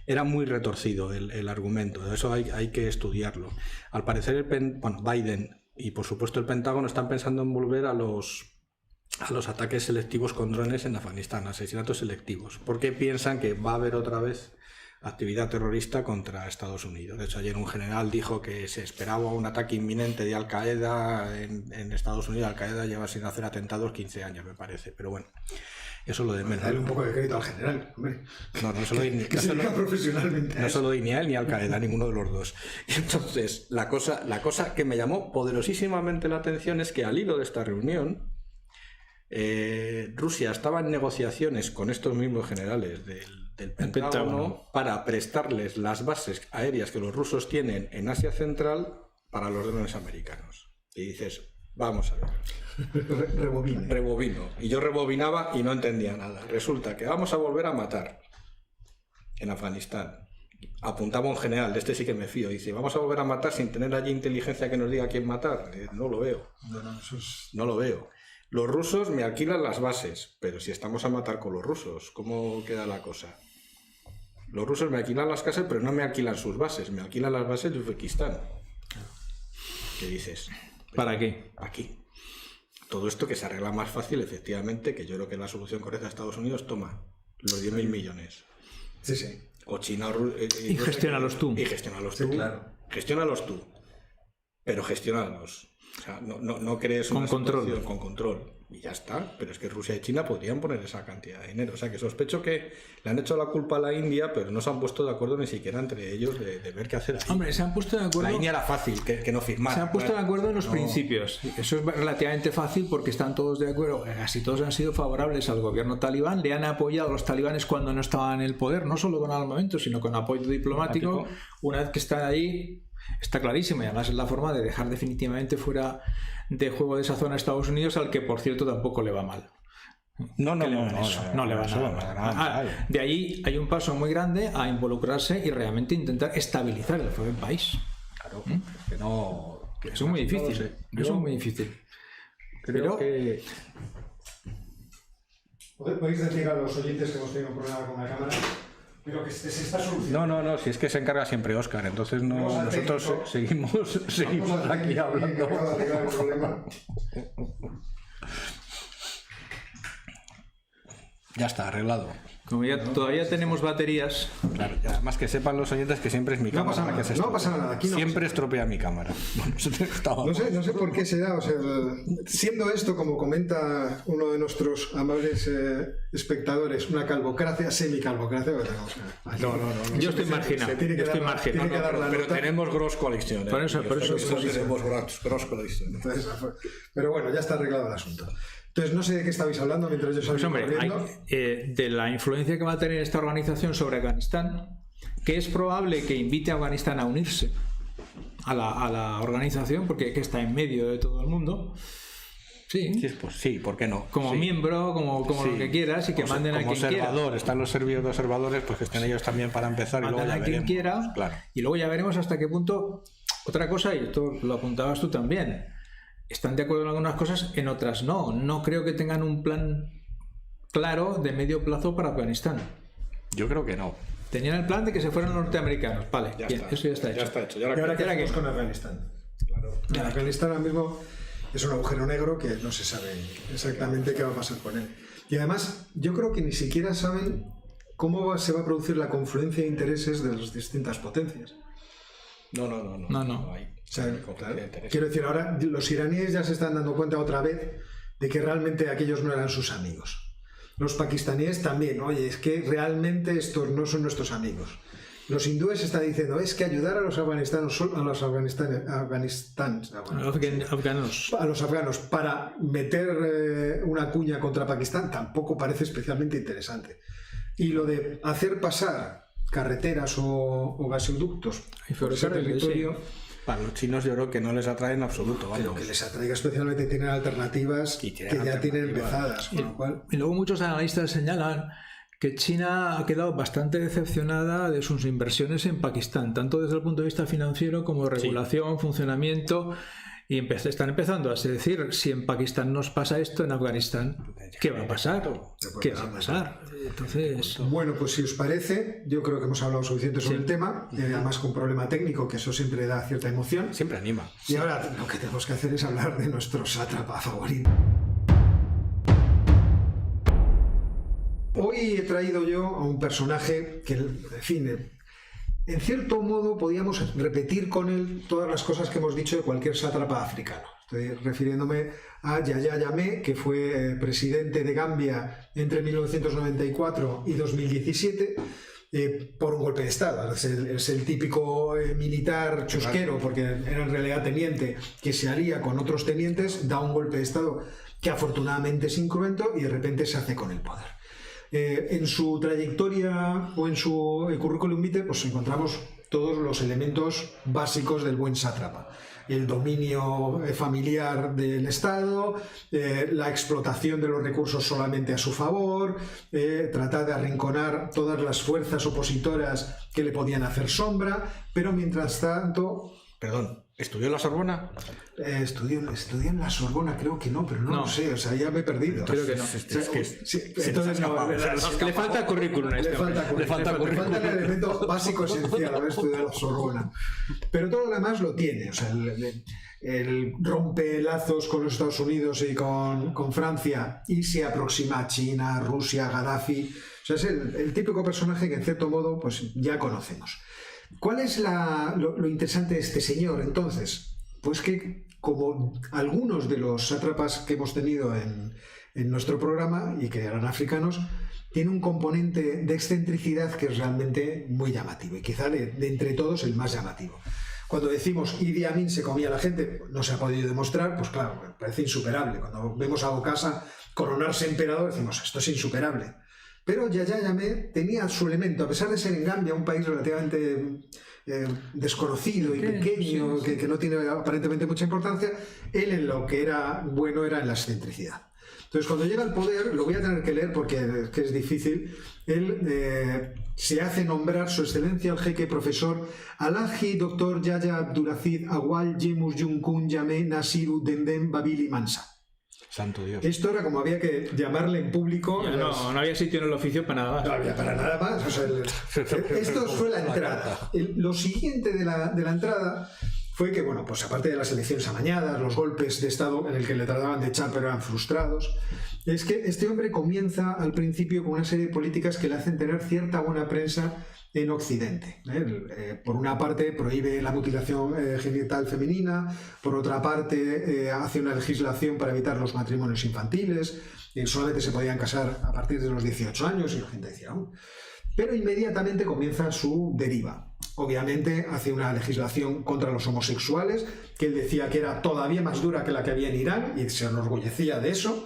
Era muy retorcido el argumento, de eso hay que estudiarlo. Al parecer Biden y por supuesto el Pentágono están pensando en volver a los ataques selectivos con drones en Afganistán, asesinatos selectivos, porque piensan que va a haber otra vez actividad terrorista contra Estados Unidos. De hecho, ayer un general dijo que se esperaba un ataque inminente de Al-Qaeda en Estados Unidos. Al-Qaeda lleva sin hacer atentados 15 años, me parece, pero bueno. Eso lo de menos.
Darle un poco de crédito al general, hombre.
No se lo di
profesionalmente.
No se lo di ni a él ni a Al-Qaeda, ninguno de los dos. Entonces, la cosa que me llamó poderosísimamente la atención es que al hilo de esta reunión, Rusia estaba en negociaciones con estos mismos generales del Pentágono para prestarles las bases aéreas que los rusos tienen en Asia Central para los drones americanos. Y dices, vamos a ver. Rebobino. Y yo rebobinaba y no entendía nada. Resulta que vamos a volver a matar en Afganistán. Apuntaba un general, de este sí que me fío. Dice, vamos a volver a matar sin tener allí inteligencia que nos diga quién matar. No lo veo. No lo veo. Los rusos me alquilan las bases, pero si estamos a matar con los rusos, ¿cómo queda la cosa? Los rusos me alquilan las casas, pero no me alquilan sus bases. Me alquilan las bases de Uzbekistán. ¿Qué dices?
¿Para qué?
Aquí. Todo esto que se arregla más fácil, efectivamente, que yo creo que la solución correcta de Estados Unidos, toma los 10.000 millones.
Sí.
O China
y gestiónalos tú.
Y gestiónalos tú.
Claro.
Gestiónalos tú. Pero gestiónalos. O sea, no crees una situación con control. Y ya está. Pero es que Rusia y China podrían poner esa cantidad de dinero. O sea, que sospecho que le han hecho la culpa a la India, pero no se han puesto de acuerdo ni siquiera entre ellos de ver qué hacer ahí.
Hombre, se han puesto de acuerdo.
La India era fácil que no firmara.
Se han puesto de acuerdo en los principios. Eso es relativamente fácil porque están todos de acuerdo. Casi todos han sido favorables al gobierno talibán. Le han apoyado a los talibanes cuando no estaban en el poder, no solo con armamento, sino con apoyo diplomático. Una vez que están ahí, está clarísimo. Y además es la forma de dejar definitivamente fuera de juego de esa zona a Estados Unidos, al que por cierto tampoco le va mal.
No le va
mal. De ahí hay un paso muy grande a involucrarse y realmente intentar estabilizar el propio país.
Claro, que no.
Que eso es muy difícil. No sé. Eso es muy difícil.
Creo que.
¿Podéis decir a los oyentes que hemos tenido un problema con la cámara? Pero que se está solucionando.
No, si es que se encarga siempre Óscar, entonces nosotros seguimos aquí hablando. Ya está, arreglado.
Como ya todavía tenemos baterías.
Claro, ya, más que sepan los oyentes que siempre es mi cámara.
No pasa nada. Aquí
siempre estropea mi cámara.
No sé por qué será. O sea, siendo esto, como comenta uno de nuestros amables espectadores, una calvocracia, semicalvocracia.
No. Yo estoy marginado.
Pero tenemos Gross Collection.
Por eso
tenemos Gross Collection.
Pero bueno, ya está arreglado el asunto. Entonces, no sé de qué estabais hablando mientras yo estaba
de la influencia que va a tener esta organización sobre Afganistán, que es probable que invite a Afganistán a unirse a la organización, porque está en medio de todo el mundo.
Sí, ¿por qué no?
Como miembro, como lo que quieras, y que manden a quien quiera.
Están los servidores observadores, pues que estén ellos también para empezar. Y luego ya veremos.
Quien quiera,
claro.
Y luego ya veremos hasta qué punto. Otra cosa, y esto lo apuntabas tú también, están de acuerdo en algunas cosas, en otras no. No creo que tengan un plan claro de medio plazo para Afganistán.
Yo creo que no.
Tenían el plan de que se fueran los norteamericanos. Vale, eso ya está hecho.
Ya está hecho. ¿Y ahora qué hacemos con Afganistán? Claro. Afganistán ahora mismo es un agujero negro que no se sabe exactamente qué va a pasar con él. Y además, yo creo que ni siquiera saben cómo se va a producir la confluencia de intereses de las distintas potencias.
No.
O sea, claro, quiero decir, ahora los iraníes ya se están dando cuenta otra vez de que realmente aquellos no eran sus amigos. Los pakistaníes también, oye, es que realmente estos no son nuestros amigos. Los hindúes están diciendo, es que ayudar a los afganos para meter una cuña contra Pakistán tampoco parece especialmente interesante. Y lo de hacer pasar carreteras o gasoductos por ese territorio...
Para los chinos yo creo que no les atrae en absoluto. Vale.
Pero que les atraiga especialmente tienen alternativas que ya tienen empezadas.
Y luego muchos analistas señalan que China ha quedado bastante decepcionada de sus inversiones en Pakistán, tanto desde el punto de vista financiero como de regulación, funcionamiento, y están empezando a decir, si en Pakistán nos pasa esto, en Afganistán, ¿qué va a pasar? ¿Qué va a pasar? Entonces...
Bueno, pues si os parece, yo creo que hemos hablado suficiente sobre el tema, además con un problema técnico, que eso siempre da cierta emoción.
Siempre anima.
Y ahora lo que tenemos que hacer es hablar de nuestro sátrapa favorito. Hoy he traído yo a un personaje que, en fin, en cierto modo podíamos repetir con él todas las cosas que hemos dicho de cualquier sátrapa africano. Estoy refiriéndome a Yahya Jammeh, que fue presidente de Gambia entre 1994 y 2017 por un golpe de Estado. Es el típico militar chusquero, porque era en realidad teniente, que se alía con otros tenientes, da un golpe de Estado que afortunadamente es incruento y de repente se hace con el poder. En su trayectoria o en su currículum vitae pues encontramos todos los elementos básicos del buen sátrapa. El dominio familiar del Estado, la explotación de los recursos solamente a su favor, tratar de arrinconar todas las fuerzas opositoras que le podían hacer sombra, pero mientras tanto...
Perdón, ¿estudió en la Sorbona?
Estudié en la Sorbona, creo que no, pero no lo sé, o sea, ya me he perdido.
Creo que no.
Entonces
le falta currículum.
Le falta el elemento básico esencial, haber estudiado en la Sorbona. Pero todo lo demás lo tiene, o sea, el rompe lazos con los Estados Unidos y con Francia y se aproxima a China, Rusia, Gaddafi. O sea, es el típico personaje que en cierto modo pues ya conocemos. ¿Cuál es lo interesante de este señor, entonces? Pues que, como algunos de los sátrapas que hemos tenido en nuestro programa, y que eran africanos, tiene un componente de excentricidad que es realmente muy llamativo, y quizá de entre todos el más llamativo. Cuando decimos Idi Amin se comía a la gente, no se ha podido demostrar, pues claro, parece insuperable. Cuando vemos a Bokassa coronarse emperador, decimos, esto es insuperable. Pero Yahya Jammeh tenía su elemento, a pesar de ser en Gambia un país relativamente desconocido y pequeño, que no tiene aparentemente mucha importancia, él en lo que era bueno era en la excentricidad. Entonces, cuando llega al poder, lo voy a tener que leer porque es difícil, él se hace nombrar su excelencia el jeque profesor Alhaji Dr. Yahya Abdulaziz Awal Yemus Yunkun Jammeh Nasiru Dendem Babili Mansa.
Santo Dios.
Esto era como había que llamarle en público.
No había sitio en el oficio para nada más.
No había para nada más. O sea, esto fue la entrada. Lo siguiente de la entrada fue que, bueno, pues aparte de las elecciones amañadas, los golpes de Estado en el que le trataban de echar pero eran frustrados, es que este hombre comienza al principio con una serie de políticas que le hacen tener cierta buena prensa en Occidente. Por una parte prohíbe la mutilación genital femenina, por otra parte hace una legislación para evitar los matrimonios infantiles, solamente se podían casar a partir de los 18 años y la gente decía, pero inmediatamente comienza su deriva. Obviamente hace una legislación contra los homosexuales, que él decía que era todavía más dura que la que había en Irán y se enorgullecía de eso.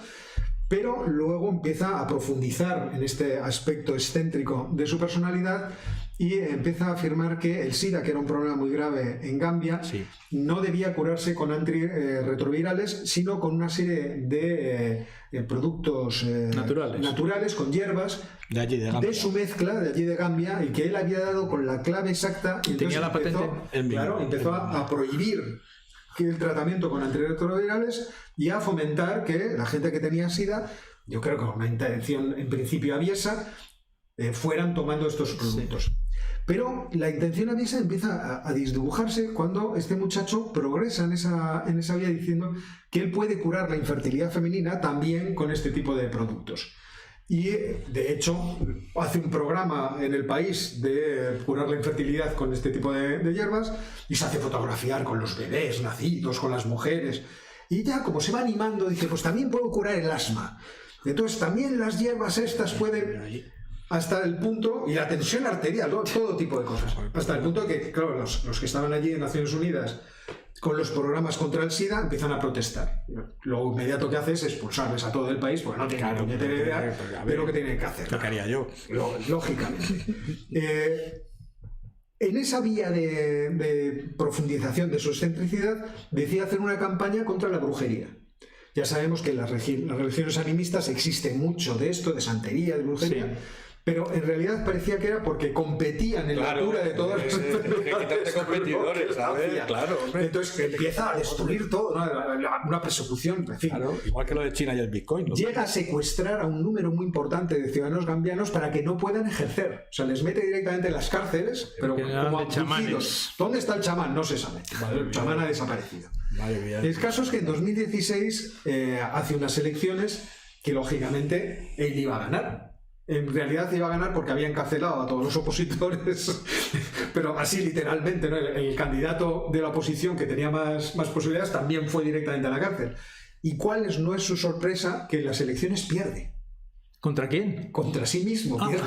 Pero luego empieza a profundizar en este aspecto excéntrico de su personalidad y empieza a afirmar que el SIDA, que era un problema muy grave en Gambia, no debía curarse con antirretrovirales, sino con una serie de productos naturales, con hierbas, de su mezcla de allí de Gambia, y que él había dado con la clave exacta. Y
tenía la patente.
Empezó a prohibir el tratamiento con antirretrovirales y a fomentar que la gente que tenía SIDA, yo creo que con una intención en principio aviesa, fueran tomando estos productos. Sí. Pero la intención aviesa empieza a desdibujarse cuando este muchacho progresa en esa vía diciendo que él puede curar la infertilidad femenina también con este tipo de productos. Y de hecho hace un programa en el país de curar la infertilidad con este tipo de hierbas y se hace fotografiar con los bebés nacidos, con las mujeres, y ya como se va animando dice, pues también puedo curar el asma. Entonces también las hierbas estas pueden, hasta el punto, y la tensión arterial, todo tipo de cosas, hasta el punto que, claro, los que estaban allí en Naciones Unidas con los programas contra el SIDA empiezan a protestar. Lo inmediato que hace es expulsarles a todo el país, porque no tienen puñetera idea de lo que tienen que hacer.
Lo que haría yo.
Lógicamente. En esa vía de profundización de su excentricidad, decía hacer una campaña contra la brujería. Ya sabemos que en las religiones animistas existe mucho de esto, de santería, de brujería, sí. Pero en realidad parecía que era porque competían en la altura de todas las
enfermedades competidores, ¿sabes? Claro, hombre.
Entonces empieza a destruir todo, ¿no? Una persecución, en fin.
Claro, igual que lo de China y el Bitcoin.
Llega a secuestrar a un número muy importante de ciudadanos gambianos para que no puedan ejercer. O sea, les mete directamente en las cárceles, pero como abducidos. ¿Dónde está el chamán? No se sabe. El chamán ha desaparecido. El caso es que en 2016 hace unas elecciones que lógicamente él iba a ganar. En realidad iba a ganar porque habían encarcelado a todos los opositores, pero así literalmente, ¿no? El candidato de la oposición que tenía más posibilidades también fue directamente a la cárcel. ¿Y cuál no es su sorpresa? Que en las elecciones pierde.
¿Contra quién?
Contra sí mismo pierde.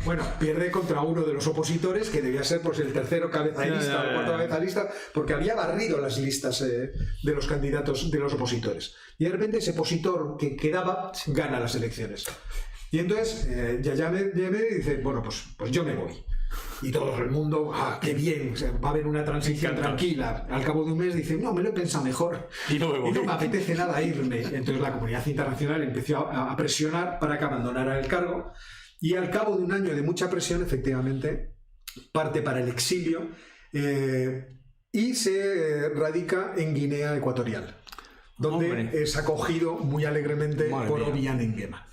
Bueno, pierde contra uno de los opositores, que debía ser pues el tercero cabeza de lista o cuarto cabeza de lista, porque había barrido las listas de los candidatos de los opositores. Y de repente ese opositor que quedaba gana las elecciones. Y entonces Yahya dice, bueno, pues yo me voy. Y todo el mundo, qué bien, va a haber una transición tranquila. Al cabo de un mes dice, no, me lo he pensado mejor y no me apetece nada irme. Entonces la comunidad internacional empezó a presionar para que abandonara el cargo, y al cabo de un año de mucha presión, efectivamente, parte para el exilio y se radica en Guinea Ecuatorial, donde es acogido muy alegremente por Obiang Nguema.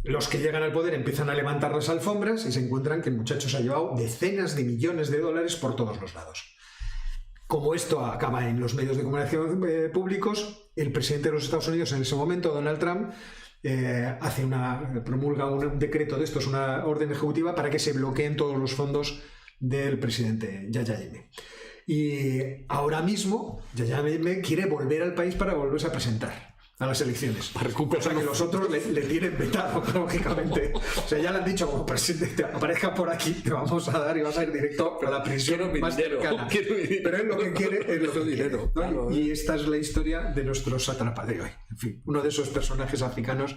Los que llegan al poder empiezan a levantar las alfombras y se encuentran que el muchacho se ha llevado decenas de millones de dólares por todos los lados. Como esto acaba en los medios de comunicación públicos, el presidente de los Estados Unidos en ese momento, Donald Trump, promulga un decreto de estos, una orden ejecutiva para que se bloqueen todos los fondos del presidente Yahya Jammeh. Y ahora mismo Yahya Jammeh quiere volver al país para volverse a presentar a las elecciones. O sea, que los otros le tienen vetado, lógicamente. O sea, ya le han dicho, como presidente, aparezca por aquí, te vamos a dar y vas a ir directo a la prisión más cercana. Pero él lo que quiere es lo que dinero, ¿no? Claro, y esta es la historia de nuestro sátrapa de hoy. En fin, uno de esos personajes africanos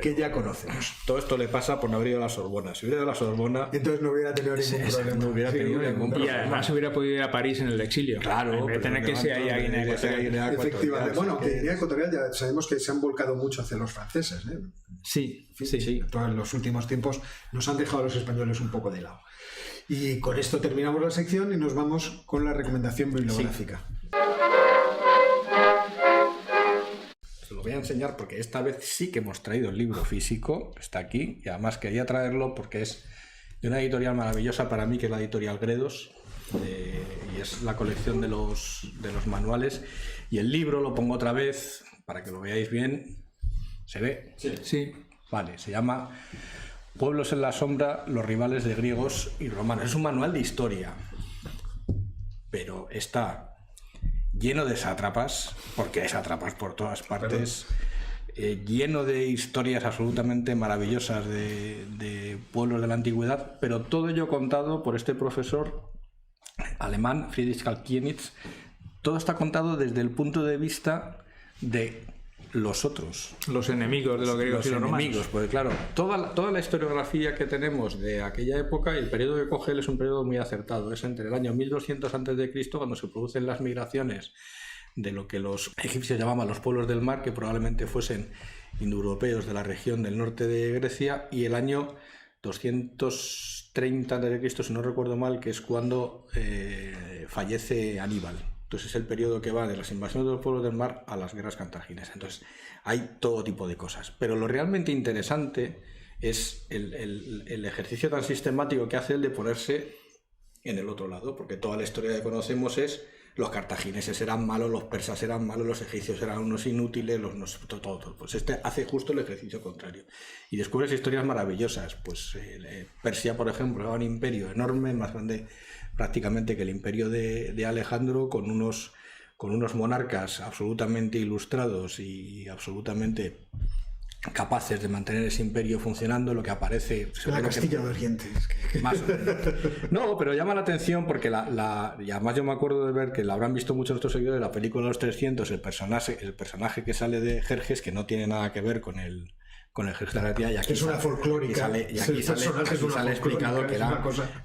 que ya conocemos.
Todo esto le pasa por no haber ido a la Sorbona. Si hubiera ido a la Sorbona,
entonces no hubiera tenido ningún problema.
No hubiera tenido ningún problema.
Y además hubiera podido ir a París en el exilio.
Claro.
Tener que ser ahí a Guinea Ecuatorial.
Efectivamente. Bueno, que Guinea Ecuatorial ya sabemos que se han volcado mucho hacia los franceses, ¿eh?
Sí.
En los últimos tiempos nos han dejado a los españoles un poco de lado. Y con esto terminamos la sección y nos vamos con la recomendación bibliográfica.
Os lo voy a enseñar porque esta vez sí que hemos traído el libro físico, está aquí, y además quería traerlo porque es de una editorial maravillosa para mí, que es la editorial Gredos, y es la colección de los manuales, y el libro lo pongo otra vez para que lo veáis bien. ¿Se ve?
Sí.
Vale, se llama Pueblos en la sombra, los rivales de griegos y romanos. Es un manual de historia, pero está lleno de sátrapas, porque hay sátrapas por todas partes, lleno de historias absolutamente maravillosas de pueblos de la antigüedad, pero todo ello contado por este profesor alemán, Friedrich Kalkienitz. Todo está contado desde el punto de vista de los otros,
los enemigos de los griegos y los romanos.
Enemigos, porque claro, toda la historiografía que tenemos de aquella época, y el periodo que coge él es un periodo muy acertado. Es entre el año 1200 a.C., cuando se producen las migraciones de lo que los egipcios llamaban los pueblos del mar, que probablemente fuesen indoeuropeos de la región del norte de Grecia, y el año 230 a.C., si no recuerdo mal, que es cuando fallece Aníbal. Entonces es el periodo que va de las invasiones de los pueblos del mar a las guerras cartaginesas. Entonces hay todo tipo de cosas. Pero lo realmente interesante es el ejercicio tan sistemático que hace él de ponerse en el otro lado, porque toda la historia que conocemos es los cartagineses eran malos, los persas eran malos, los egipcios eran unos inútiles, todo. Pues este hace justo el ejercicio contrario. Y descubres historias maravillosas. Pues Persia, por ejemplo, era un imperio enorme, más grande prácticamente que el imperio de Alejandro, con unos monarcas absolutamente ilustrados y absolutamente capaces de mantener ese imperio funcionando, lo que aparece...
La Castilla de Oriente.
Más o menos. No, pero llama la atención porque y además yo me acuerdo de ver, que la habrán visto muchos nuestros seguidores, la película Los 300, el personaje que sale de Jerjes, que no tiene nada que ver con el Jerjes de la Tía, y aquí
es una folclórica.
Y aquí sale explicado que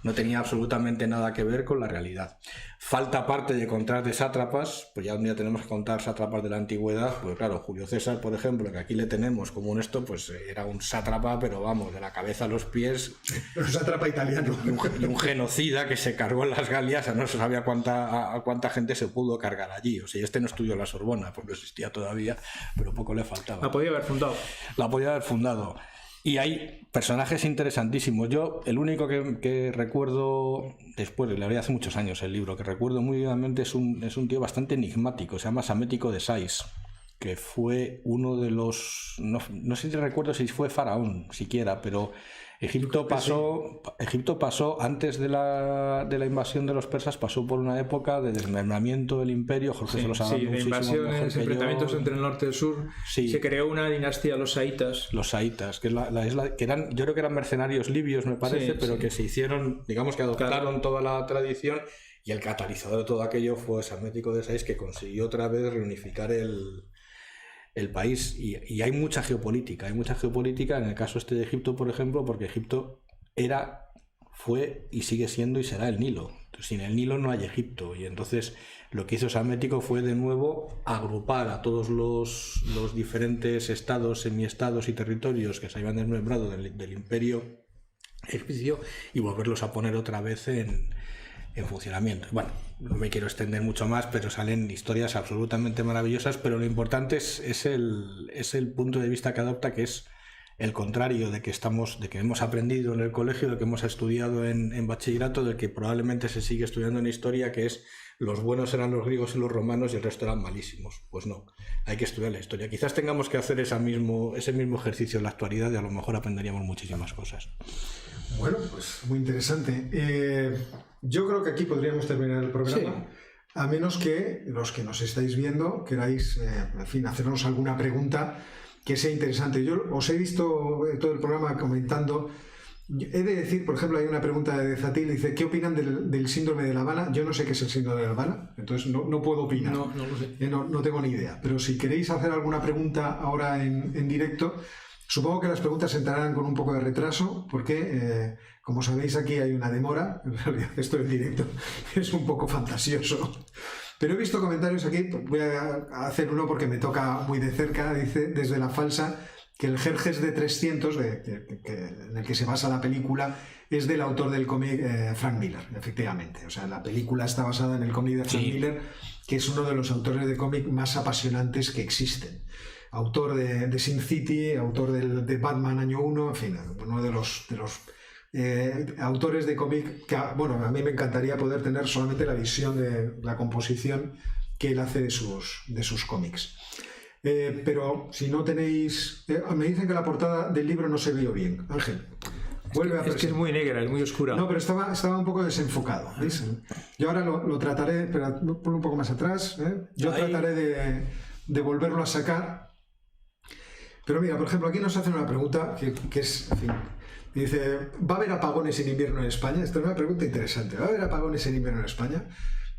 no tenía absolutamente nada que ver con la realidad. Falta parte de contar de sátrapas, pues ya un día tenemos que contar sátrapas de la antigüedad, pues claro, Julio César, por ejemplo, que aquí le tenemos como un pues era un sátrapa, pero vamos, de la cabeza a los pies.
Un sátrapa italiano.
Y un genocida que se cargó en las Galias, no se sabía a cuánta gente se pudo cargar allí. O sea, no estudió la Sorbona, porque existía todavía, pero poco le faltaba.
La podía haber
fundado. Y hay personajes interesantísimos. Yo, el único que recuerdo, después, le leí hace muchos años el libro, que recuerdo muy vivamente, es un tío bastante enigmático, se llama Samético de Sais, que fue uno de los... No sé si recuerdo si fue faraón siquiera, pero Egipto pasó antes de la invasión de los persas, pasó por una época de desmembramiento del imperio. Jorge se lo sabe muchísimo,
de invasiones, enfrentamientos entre el norte y el sur.
Sí.
Se creó una dinastía, los saítas.
Los saítas, que es la isla, que eran, yo creo que eran mercenarios libios, me parece, pero que se hicieron, digamos que adoptaron toda la tradición, y el catalizador de todo aquello fue Samético de Sais, que consiguió otra vez reunificar el país. Y hay mucha geopolítica en el caso de Egipto, por ejemplo, porque Egipto fue y sigue siendo y será el Nilo. Entonces, sin el Nilo no hay Egipto, y entonces lo que hizo Samético fue de nuevo agrupar a todos los diferentes estados, semiestados y territorios que se habían desmembrado del imperio egipcio y volverlos a poner otra vez en funcionamiento. Bueno, no me quiero extender mucho más, pero salen historias absolutamente maravillosas, pero lo importante es el punto de vista que adopta, que es el contrario de que hemos aprendido en el colegio, de que hemos estudiado en bachillerato, de que probablemente se sigue estudiando en historia, que es los buenos eran los griegos y los romanos y el resto eran malísimos. Pues no, hay que estudiar la historia. Quizás tengamos que hacer ese mismo ejercicio en la actualidad, y a lo mejor aprenderíamos muchísimas cosas.
Bueno, pues muy interesante. Yo creo que aquí podríamos terminar el programa, a menos que los que nos estáis viendo queráis, hacernos alguna pregunta que sea interesante. Yo os he visto todo el programa comentando. He de decir, por ejemplo, hay una pregunta de Zatil, dice: ¿qué opinan del síndrome de La Habana? Yo no sé qué es el síndrome de La Habana, entonces no puedo opinar.
No lo sé.
No tengo ni idea. Pero si queréis hacer alguna pregunta ahora en directo, supongo que las preguntas entrarán con un poco de retraso, porque, como sabéis, aquí hay una demora. En realidad, esto en directo es un poco fantasioso. Pero he visto comentarios aquí, voy a hacer uno porque me toca muy de cerca. Dice, desde la falsa, que el Jerjes de 300, en el que se basa la película, es del autor del cómic Frank Miller, efectivamente. O sea, la película está basada en el cómic de Frank Miller, que es uno de los autores de cómic más apasionantes que existen. Autor de Sin City, autor de Batman Año 1, en fin, uno de los autores de cómic que, bueno, a mí me encantaría poder tener solamente la visión de la composición que él hace de sus cómics. Pero si no tenéis... me dicen que la portada del libro no se vio bien. Ángel, vuelve a...
Es que es muy negra, es muy oscura.
No, pero estaba un poco desenfocado, ¿veis? Yo ahora lo trataré, pero ponlo un poco más atrás, Yo trataré de volverlo a sacar. Pero mira, por ejemplo, aquí nos hacen una pregunta que es, en fin, dice: ¿va a haber apagones en invierno en España? Esta es una pregunta interesante. ¿Va a haber apagones en invierno en España?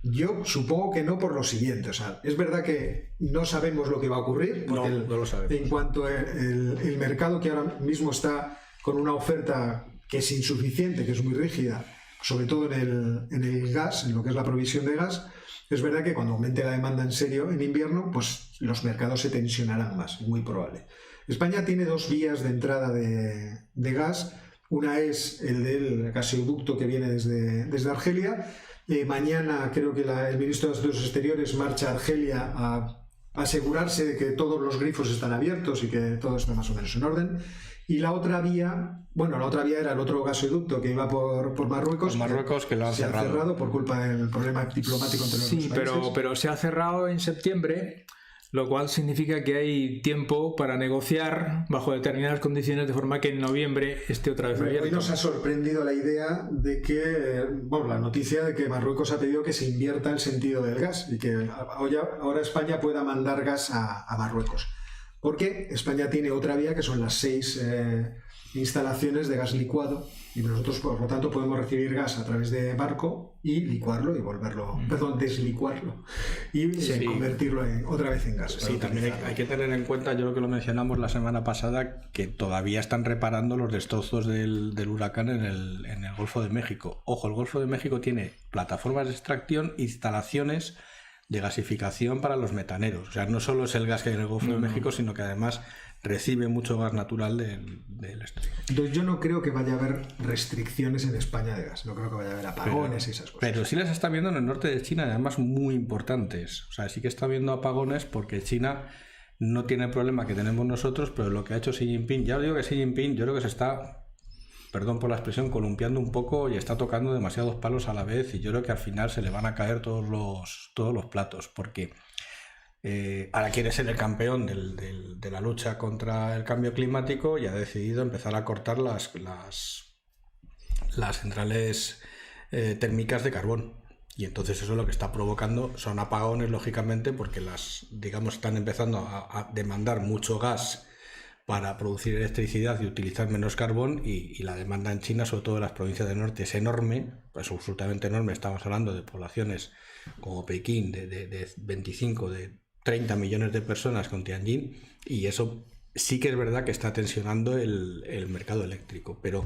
Yo supongo que no, por lo siguiente. O sea, es verdad que no sabemos lo que va a ocurrir, porque
no lo sabemos.
En cuanto el mercado, que ahora mismo está con una oferta que es insuficiente, que es muy rígida, sobre todo en el gas, en lo que es la provisión de gas, es verdad que cuando aumente la demanda en serio en invierno, pues los mercados se tensionarán más, es muy probable. España tiene dos vías de entrada de gas. Una es el del gasoducto que viene desde Argelia. Mañana creo que el ministro de Asuntos Exteriores marcha a Argelia a asegurarse de que todos los grifos están abiertos y que todo está más o menos en orden. Y la otra vía era el otro gasoducto que iba por Marruecos.
Marruecos, que lo han cerrado.
Se ha cerrado por culpa del problema diplomático entre los dos países.
Pero se ha cerrado en septiembre lo cual significa que hay tiempo para negociar bajo determinadas condiciones de forma que en noviembre esté otra vez abierto.
Hoy nos ha sorprendido la idea de que, la noticia de que Marruecos ha pedido que se invierta el sentido del gas y que ahora España pueda mandar gas a Marruecos. Porque España tiene otra vía que son las 6 instalaciones de gas licuado y nosotros, por lo tanto, podemos recibir gas a través de barco y licuarlo y deslicuarlo y convertirlo otra vez en gas.
Sí, también hay que tener en cuenta, yo creo que lo mencionamos la semana pasada, que todavía están reparando los destrozos del huracán en el Golfo de México. Ojo, el Golfo de México tiene plataformas de extracción, instalaciones de gasificación para los metaneros. O sea, no solo es el gas que hay en el Golfo de México, sino que además recibe mucho gas natural del estrecho.
Entonces yo no creo que vaya a haber restricciones en España de gas. No creo que vaya a haber apagones y esas cosas.
Pero sí las está viendo en el norte de China, además muy importantes. O sea, sí que está viendo apagones porque China no tiene el problema que tenemos nosotros, pero lo que ha hecho Xi Jinping, ya os digo que Xi Jinping yo creo que se está, perdón por la expresión, columpiando un poco y está tocando demasiados palos a la vez, y yo creo que al final se le van a caer todos los platos, porque ahora quiere ser el campeón de la lucha contra el cambio climático y ha decidido empezar a cortar las centrales térmicas de carbón. Y entonces eso lo que está provocando son apagones, lógicamente, porque están empezando a demandar mucho gas para producir electricidad y utilizar menos carbón, y la demanda en China, sobre todo en las provincias del norte, es enorme, pues absolutamente enorme. Estamos hablando de poblaciones como Pekín de 25, de 30 millones de personas con Tianjin, y eso sí que es verdad que está tensionando el mercado eléctrico, pero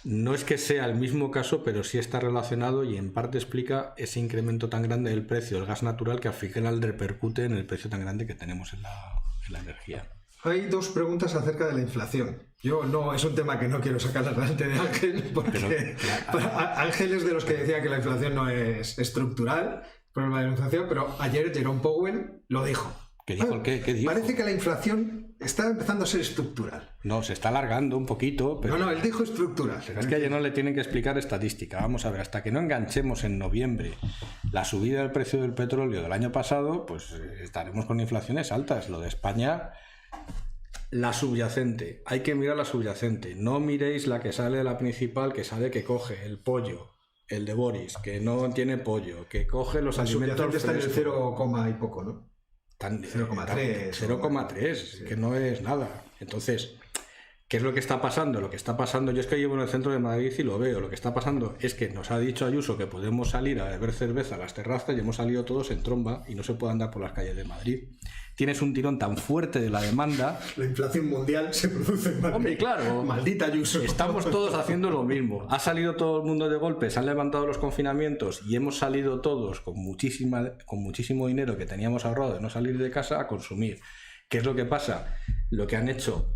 no es que sea el mismo caso, pero sí está relacionado y en parte explica ese incremento tan grande del precio del gas natural, que al final repercute en el precio tan grande que tenemos en la energía.
Hay 2 preguntas acerca de la inflación. Es un tema que no quiero sacar adelante de Ángel, porque Ángel es de los que decía que la inflación no es estructural, problema de la inflación, pero ayer Jerome Powell lo dijo.
¿Qué dijo? ¿Qué dijo?
Parece que la inflación está empezando a ser estructural.
No, se está alargando un poquito. Pero...
No, él dijo estructural.
Pero es que ayer no le tienen que explicar estadística. Vamos a ver, hasta que no enganchemos en noviembre la subida del precio del petróleo del año pasado, pues estaremos con inflaciones altas. Lo de España, la subyacente. Hay que mirar la subyacente. No miréis la que sale de la principal, que sale que coge el pollo, el de Boris, que no tiene pollo, que coge los alimentos.
La subyacente está en el 0, y poco, ¿no?
0,3, que no es nada. Entonces, ¿qué es lo que está pasando? Lo que está pasando, yo es que llevo en el centro de Madrid y lo veo, lo que está pasando es que nos ha dicho Ayuso que podemos salir a beber cerveza a las terrazas y hemos salido todos en tromba y no se puede andar por las calles de Madrid. Tienes un tirón tan fuerte de la demanda.
La inflación mundial se produce en Madrid.
Hombre, claro.
Maldita Ayuso.
Estamos todos haciendo lo mismo. Ha salido todo el mundo de golpe, se han levantado los confinamientos y hemos salido todos con muchísimo dinero que teníamos ahorrado de no salir de casa a consumir. ¿Qué es lo que pasa? Lo que han hecho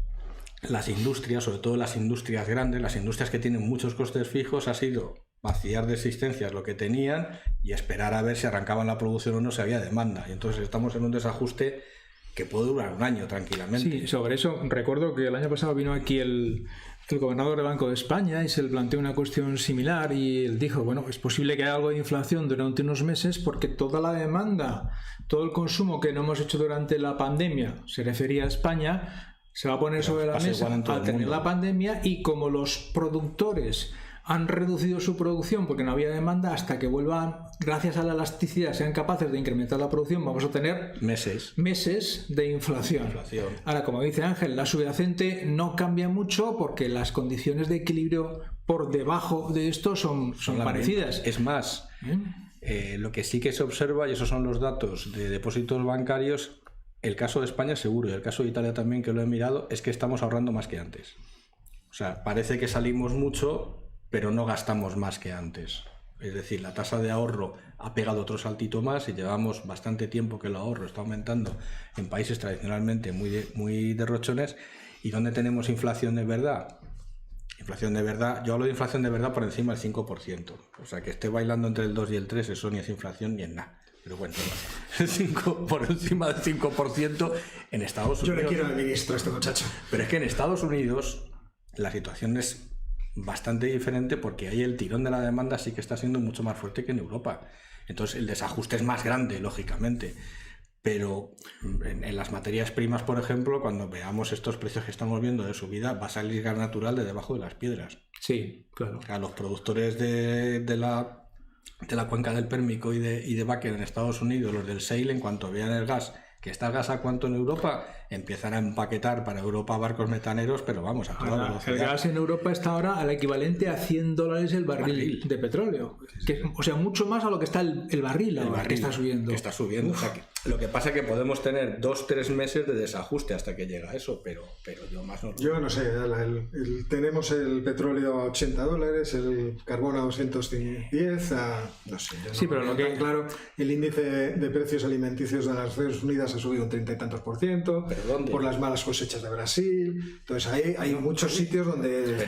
las industrias, sobre todo las industrias grandes, las industrias que tienen muchos costes fijos, ha sido vaciar de existencias lo que tenían y esperar a ver si arrancaban la producción o no, si había demanda. Y entonces estamos en un desajuste que puede durar un año tranquilamente.
Sí, sobre eso recuerdo que el año pasado vino aquí el gobernador del Banco de España y se le planteó una cuestión similar y él dijo, bueno, es posible que haya algo de inflación durante unos meses porque toda la demanda, todo el consumo que no hemos hecho durante la pandemia, se refería a España, se va a poner sobre la mesa al tener la pandemia, y como los productores han reducido su producción porque no había demanda, hasta que vuelvan, gracias a la elasticidad, sean capaces de incrementar la producción, vamos a tener meses de inflación. Ahora, como dice Ángel, la subyacente no cambia mucho porque las condiciones de equilibrio por debajo de esto son parecidas.
Es más, lo que sí que se observa, y esos son los datos de depósitos bancarios, el caso de España seguro y el caso de Italia también, que lo he mirado, es que estamos ahorrando más que antes. O sea, parece que salimos mucho, pero no gastamos más que antes. Es decir, la tasa de ahorro ha pegado otro saltito más y llevamos bastante tiempo que el ahorro está aumentando en países tradicionalmente muy derrochones. ¿Y dónde tenemos inflación de verdad? Inflación de verdad, yo hablo de inflación de verdad por encima del 5%. O sea, que esté bailando entre el 2 y el 3, eso ni es inflación ni es nada. Pero bueno, por encima del 5% en Estados Unidos.
Yo le quiero al ministro a este muchacho.
Pero es que en Estados Unidos la situación es bastante diferente porque ahí el tirón de la demanda sí que está siendo mucho más fuerte que en Europa. Entonces el desajuste es más grande, lógicamente. Pero en las materias primas, por ejemplo, cuando veamos estos precios que estamos viendo de subida, va a salir gas natural de debajo de las piedras.
Sí, claro.
A los productores de la cuenca del Pérmico y de Bakken en Estados Unidos, los del Shale, en cuanto vean el gas, que está el gas a cuánto en Europa, empiezan a empaquetar para Europa barcos metaneros, pero vamos, a toda velocidad.
El gas en Europa está ahora al equivalente a $100 el barril de petróleo. O sea, mucho más a lo que está el barril ahora, que está subiendo.
Que está subiendo. O sea, lo que pasa es que podemos tener 2-3 meses de desajuste hasta que llega eso, pero yo más no.
Yo no sé, tenemos el petróleo a $80, el carbón a 210, no sé.
Sí, pero lo que
claro, el índice de precios alimenticios de las Naciones Unidas ha subido un 30 y tantos %.
¿Dónde?
Por las malas cosechas de Brasil. Entonces hay muchos sitios donde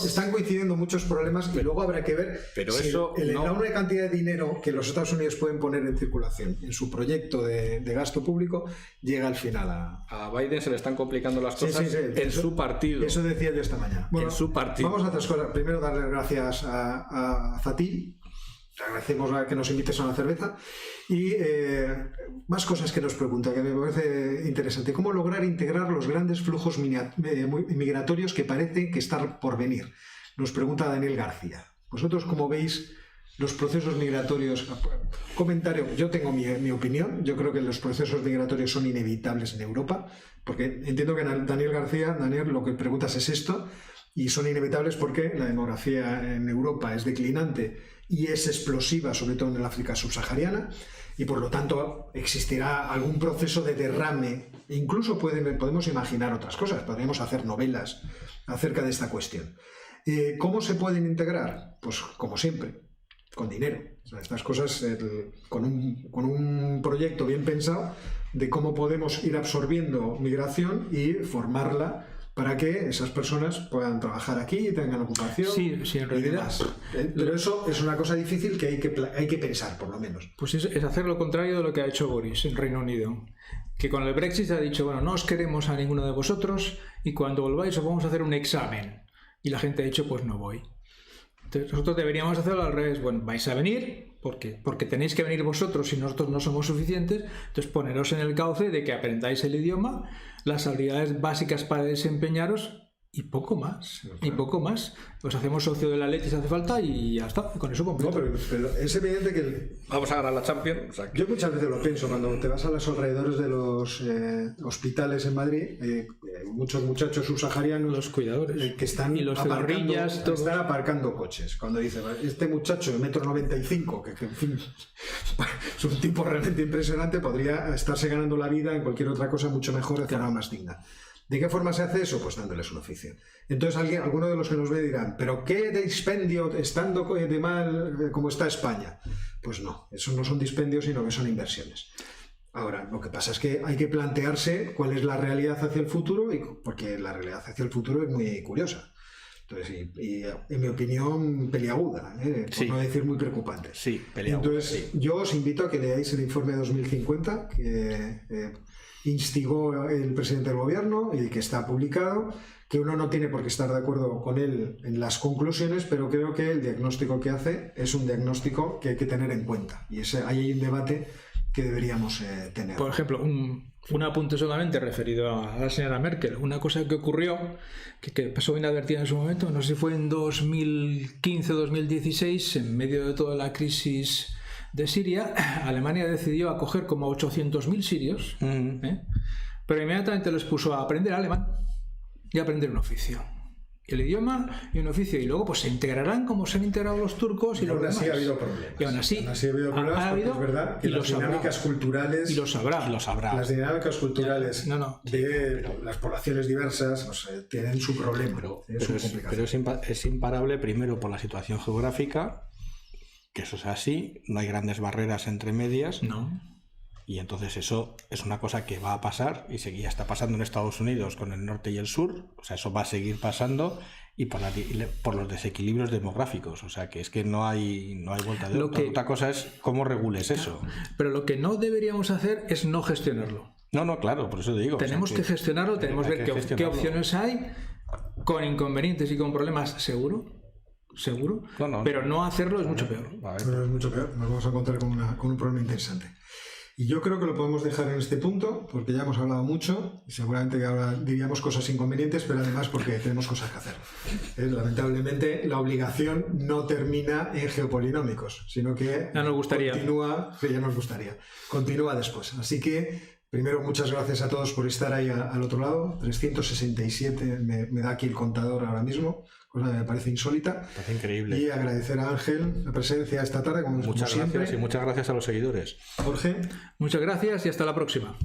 están coincidiendo muchos problemas y luego habrá que ver si la enorme cantidad de dinero que los Estados Unidos pueden poner en circulación en su proyecto de gasto público llega al final
a Biden se le están complicando las cosas su partido.
Eso decía yo esta mañana. Bueno,
en su partido.
Vamos a otras cosas. Primero darle gracias a Zati. Te agradecemos a que nos invites a una cerveza. Y más cosas que nos pregunta, que me parece interesante. ¿Cómo lograr integrar los grandes flujos migratorios que parecen que están por venir? Nos pregunta Daniel García. ¿Vosotros cómo veis los procesos migratorios? Comentario, yo tengo mi opinión. Yo creo que los procesos migratorios son inevitables en Europa, porque entiendo que Daniel García, lo que preguntas es esto, y son inevitables porque la demografía en Europa es declinante y es explosiva, sobre todo en el África subsahariana, y por lo tanto existirá algún proceso de derrame. Incluso podemos imaginar otras cosas, podríamos hacer novelas acerca de esta cuestión. ¿Cómo se pueden integrar? Pues como siempre, con dinero. O sea, estas cosas con un proyecto bien pensado de cómo podemos ir absorbiendo migración y formarla para que esas personas puedan trabajar aquí y tengan ocupación.
Sí, en realidad.
Pero eso es una cosa difícil que hay que pensar, por lo menos.
Pues es hacer lo contrario de lo que ha hecho Boris en Reino Unido. Que con el Brexit ha dicho, bueno, no os queremos a ninguno de vosotros y cuando volváis os vamos a hacer un examen. Y la gente ha dicho, pues no voy. Entonces nosotros deberíamos hacerlo al revés. Bueno, vais a venir porque tenéis que venir vosotros y nosotros no somos suficientes. Entonces poneros en el cauce de que aprendáis el idioma, las habilidades básicas para desempeñaros y poco más. Y poco más. Os hacemos socio de la leche si hace falta y ya está. Con eso completo.
No, pero es evidente que
vamos a ganar la Champions. O sea,
yo muchas veces lo pienso cuando te vas a los alrededores de los hospitales en Madrid. Muchos muchachos subsaharianos,
los cuidadores
que están
y los están
aparcando coches. Cuando dice este muchacho de 1,95 m, que en fin es un tipo realmente impresionante, podría estarse ganando la vida en cualquier otra cosa mucho mejor, de forma más digna. ¿De qué forma se hace eso? Pues dándoles un oficio. Entonces alguno de los que nos ve dirán, ¿pero qué dispendio estando de mal como está España? Pues no, eso no son dispendios, sino que son inversiones. Ahora, lo que pasa es que hay que plantearse cuál es la realidad hacia el futuro, porque la realidad hacia el futuro es muy curiosa. Entonces, y en mi opinión, peliaguda, por no decir muy preocupante.
Sí, peliaguda.
Entonces, yo os invito a que leáis el informe 2050, que instigó el presidente del gobierno y que está publicado, que uno no tiene por qué estar de acuerdo con él en las conclusiones, pero creo que el diagnóstico que hace es un diagnóstico que hay que tener en cuenta. Y ahí hay un debate que deberíamos tener.
Por ejemplo, un apunte solamente referido a la señora Merkel. Una cosa que ocurrió, que pasó inadvertida en su momento, no sé si fue en 2015 o 2016, en medio de toda la crisis de Siria, Alemania decidió acoger como 800.000 sirios, pero inmediatamente los puso a aprender alemán y a aprender un oficio. El idioma y un oficio, y luego pues se integrarán como se han integrado los turcos y los demás.
Aún así ha habido problemas.
Y aún así
ha habido problemas porque es verdad que las dinámicas culturales...
Y lo sabrá.
Las dinámicas culturales de las poblaciones diversas tienen su problema.
Pero es imparable, primero por la situación geográfica, que eso es así, no hay grandes barreras entre medias.
No.
Y entonces eso es una cosa que va a pasar y ya está pasando en Estados Unidos con el norte y el sur, o sea, eso va a seguir pasando y por los desequilibrios demográficos, o sea, que es que no hay vuelta de otra cosa es cómo regules eso.
Pero lo que no deberíamos hacer es no gestionarlo.
No, claro, por eso te digo.
Tenemos que gestionarlo, tenemos que ver qué opciones hay, con inconvenientes y con problemas, seguro, pero no hacerlo es mucho peor.
Es mucho peor, nos vamos a encontrar con un problema interesante. Y yo creo que lo podemos dejar en este punto, porque ya hemos hablado mucho, y seguramente que ahora diríamos cosas inconvenientes, pero además porque tenemos cosas que hacer. Lamentablemente, la obligación no termina en geopolinómicos, sino que
ya nos gustaría.
Continúa después. Así que, primero, muchas gracias a todos por estar ahí al otro lado. 367 me da aquí el contador ahora mismo, cosa que me parece insólita.
Parece increíble.
Y agradecer a Ángel la presencia esta tarde, como
Muchas
siempre.
gracias y muchas gracias a los seguidores.
Jorge.
Muchas gracias y hasta la próxima.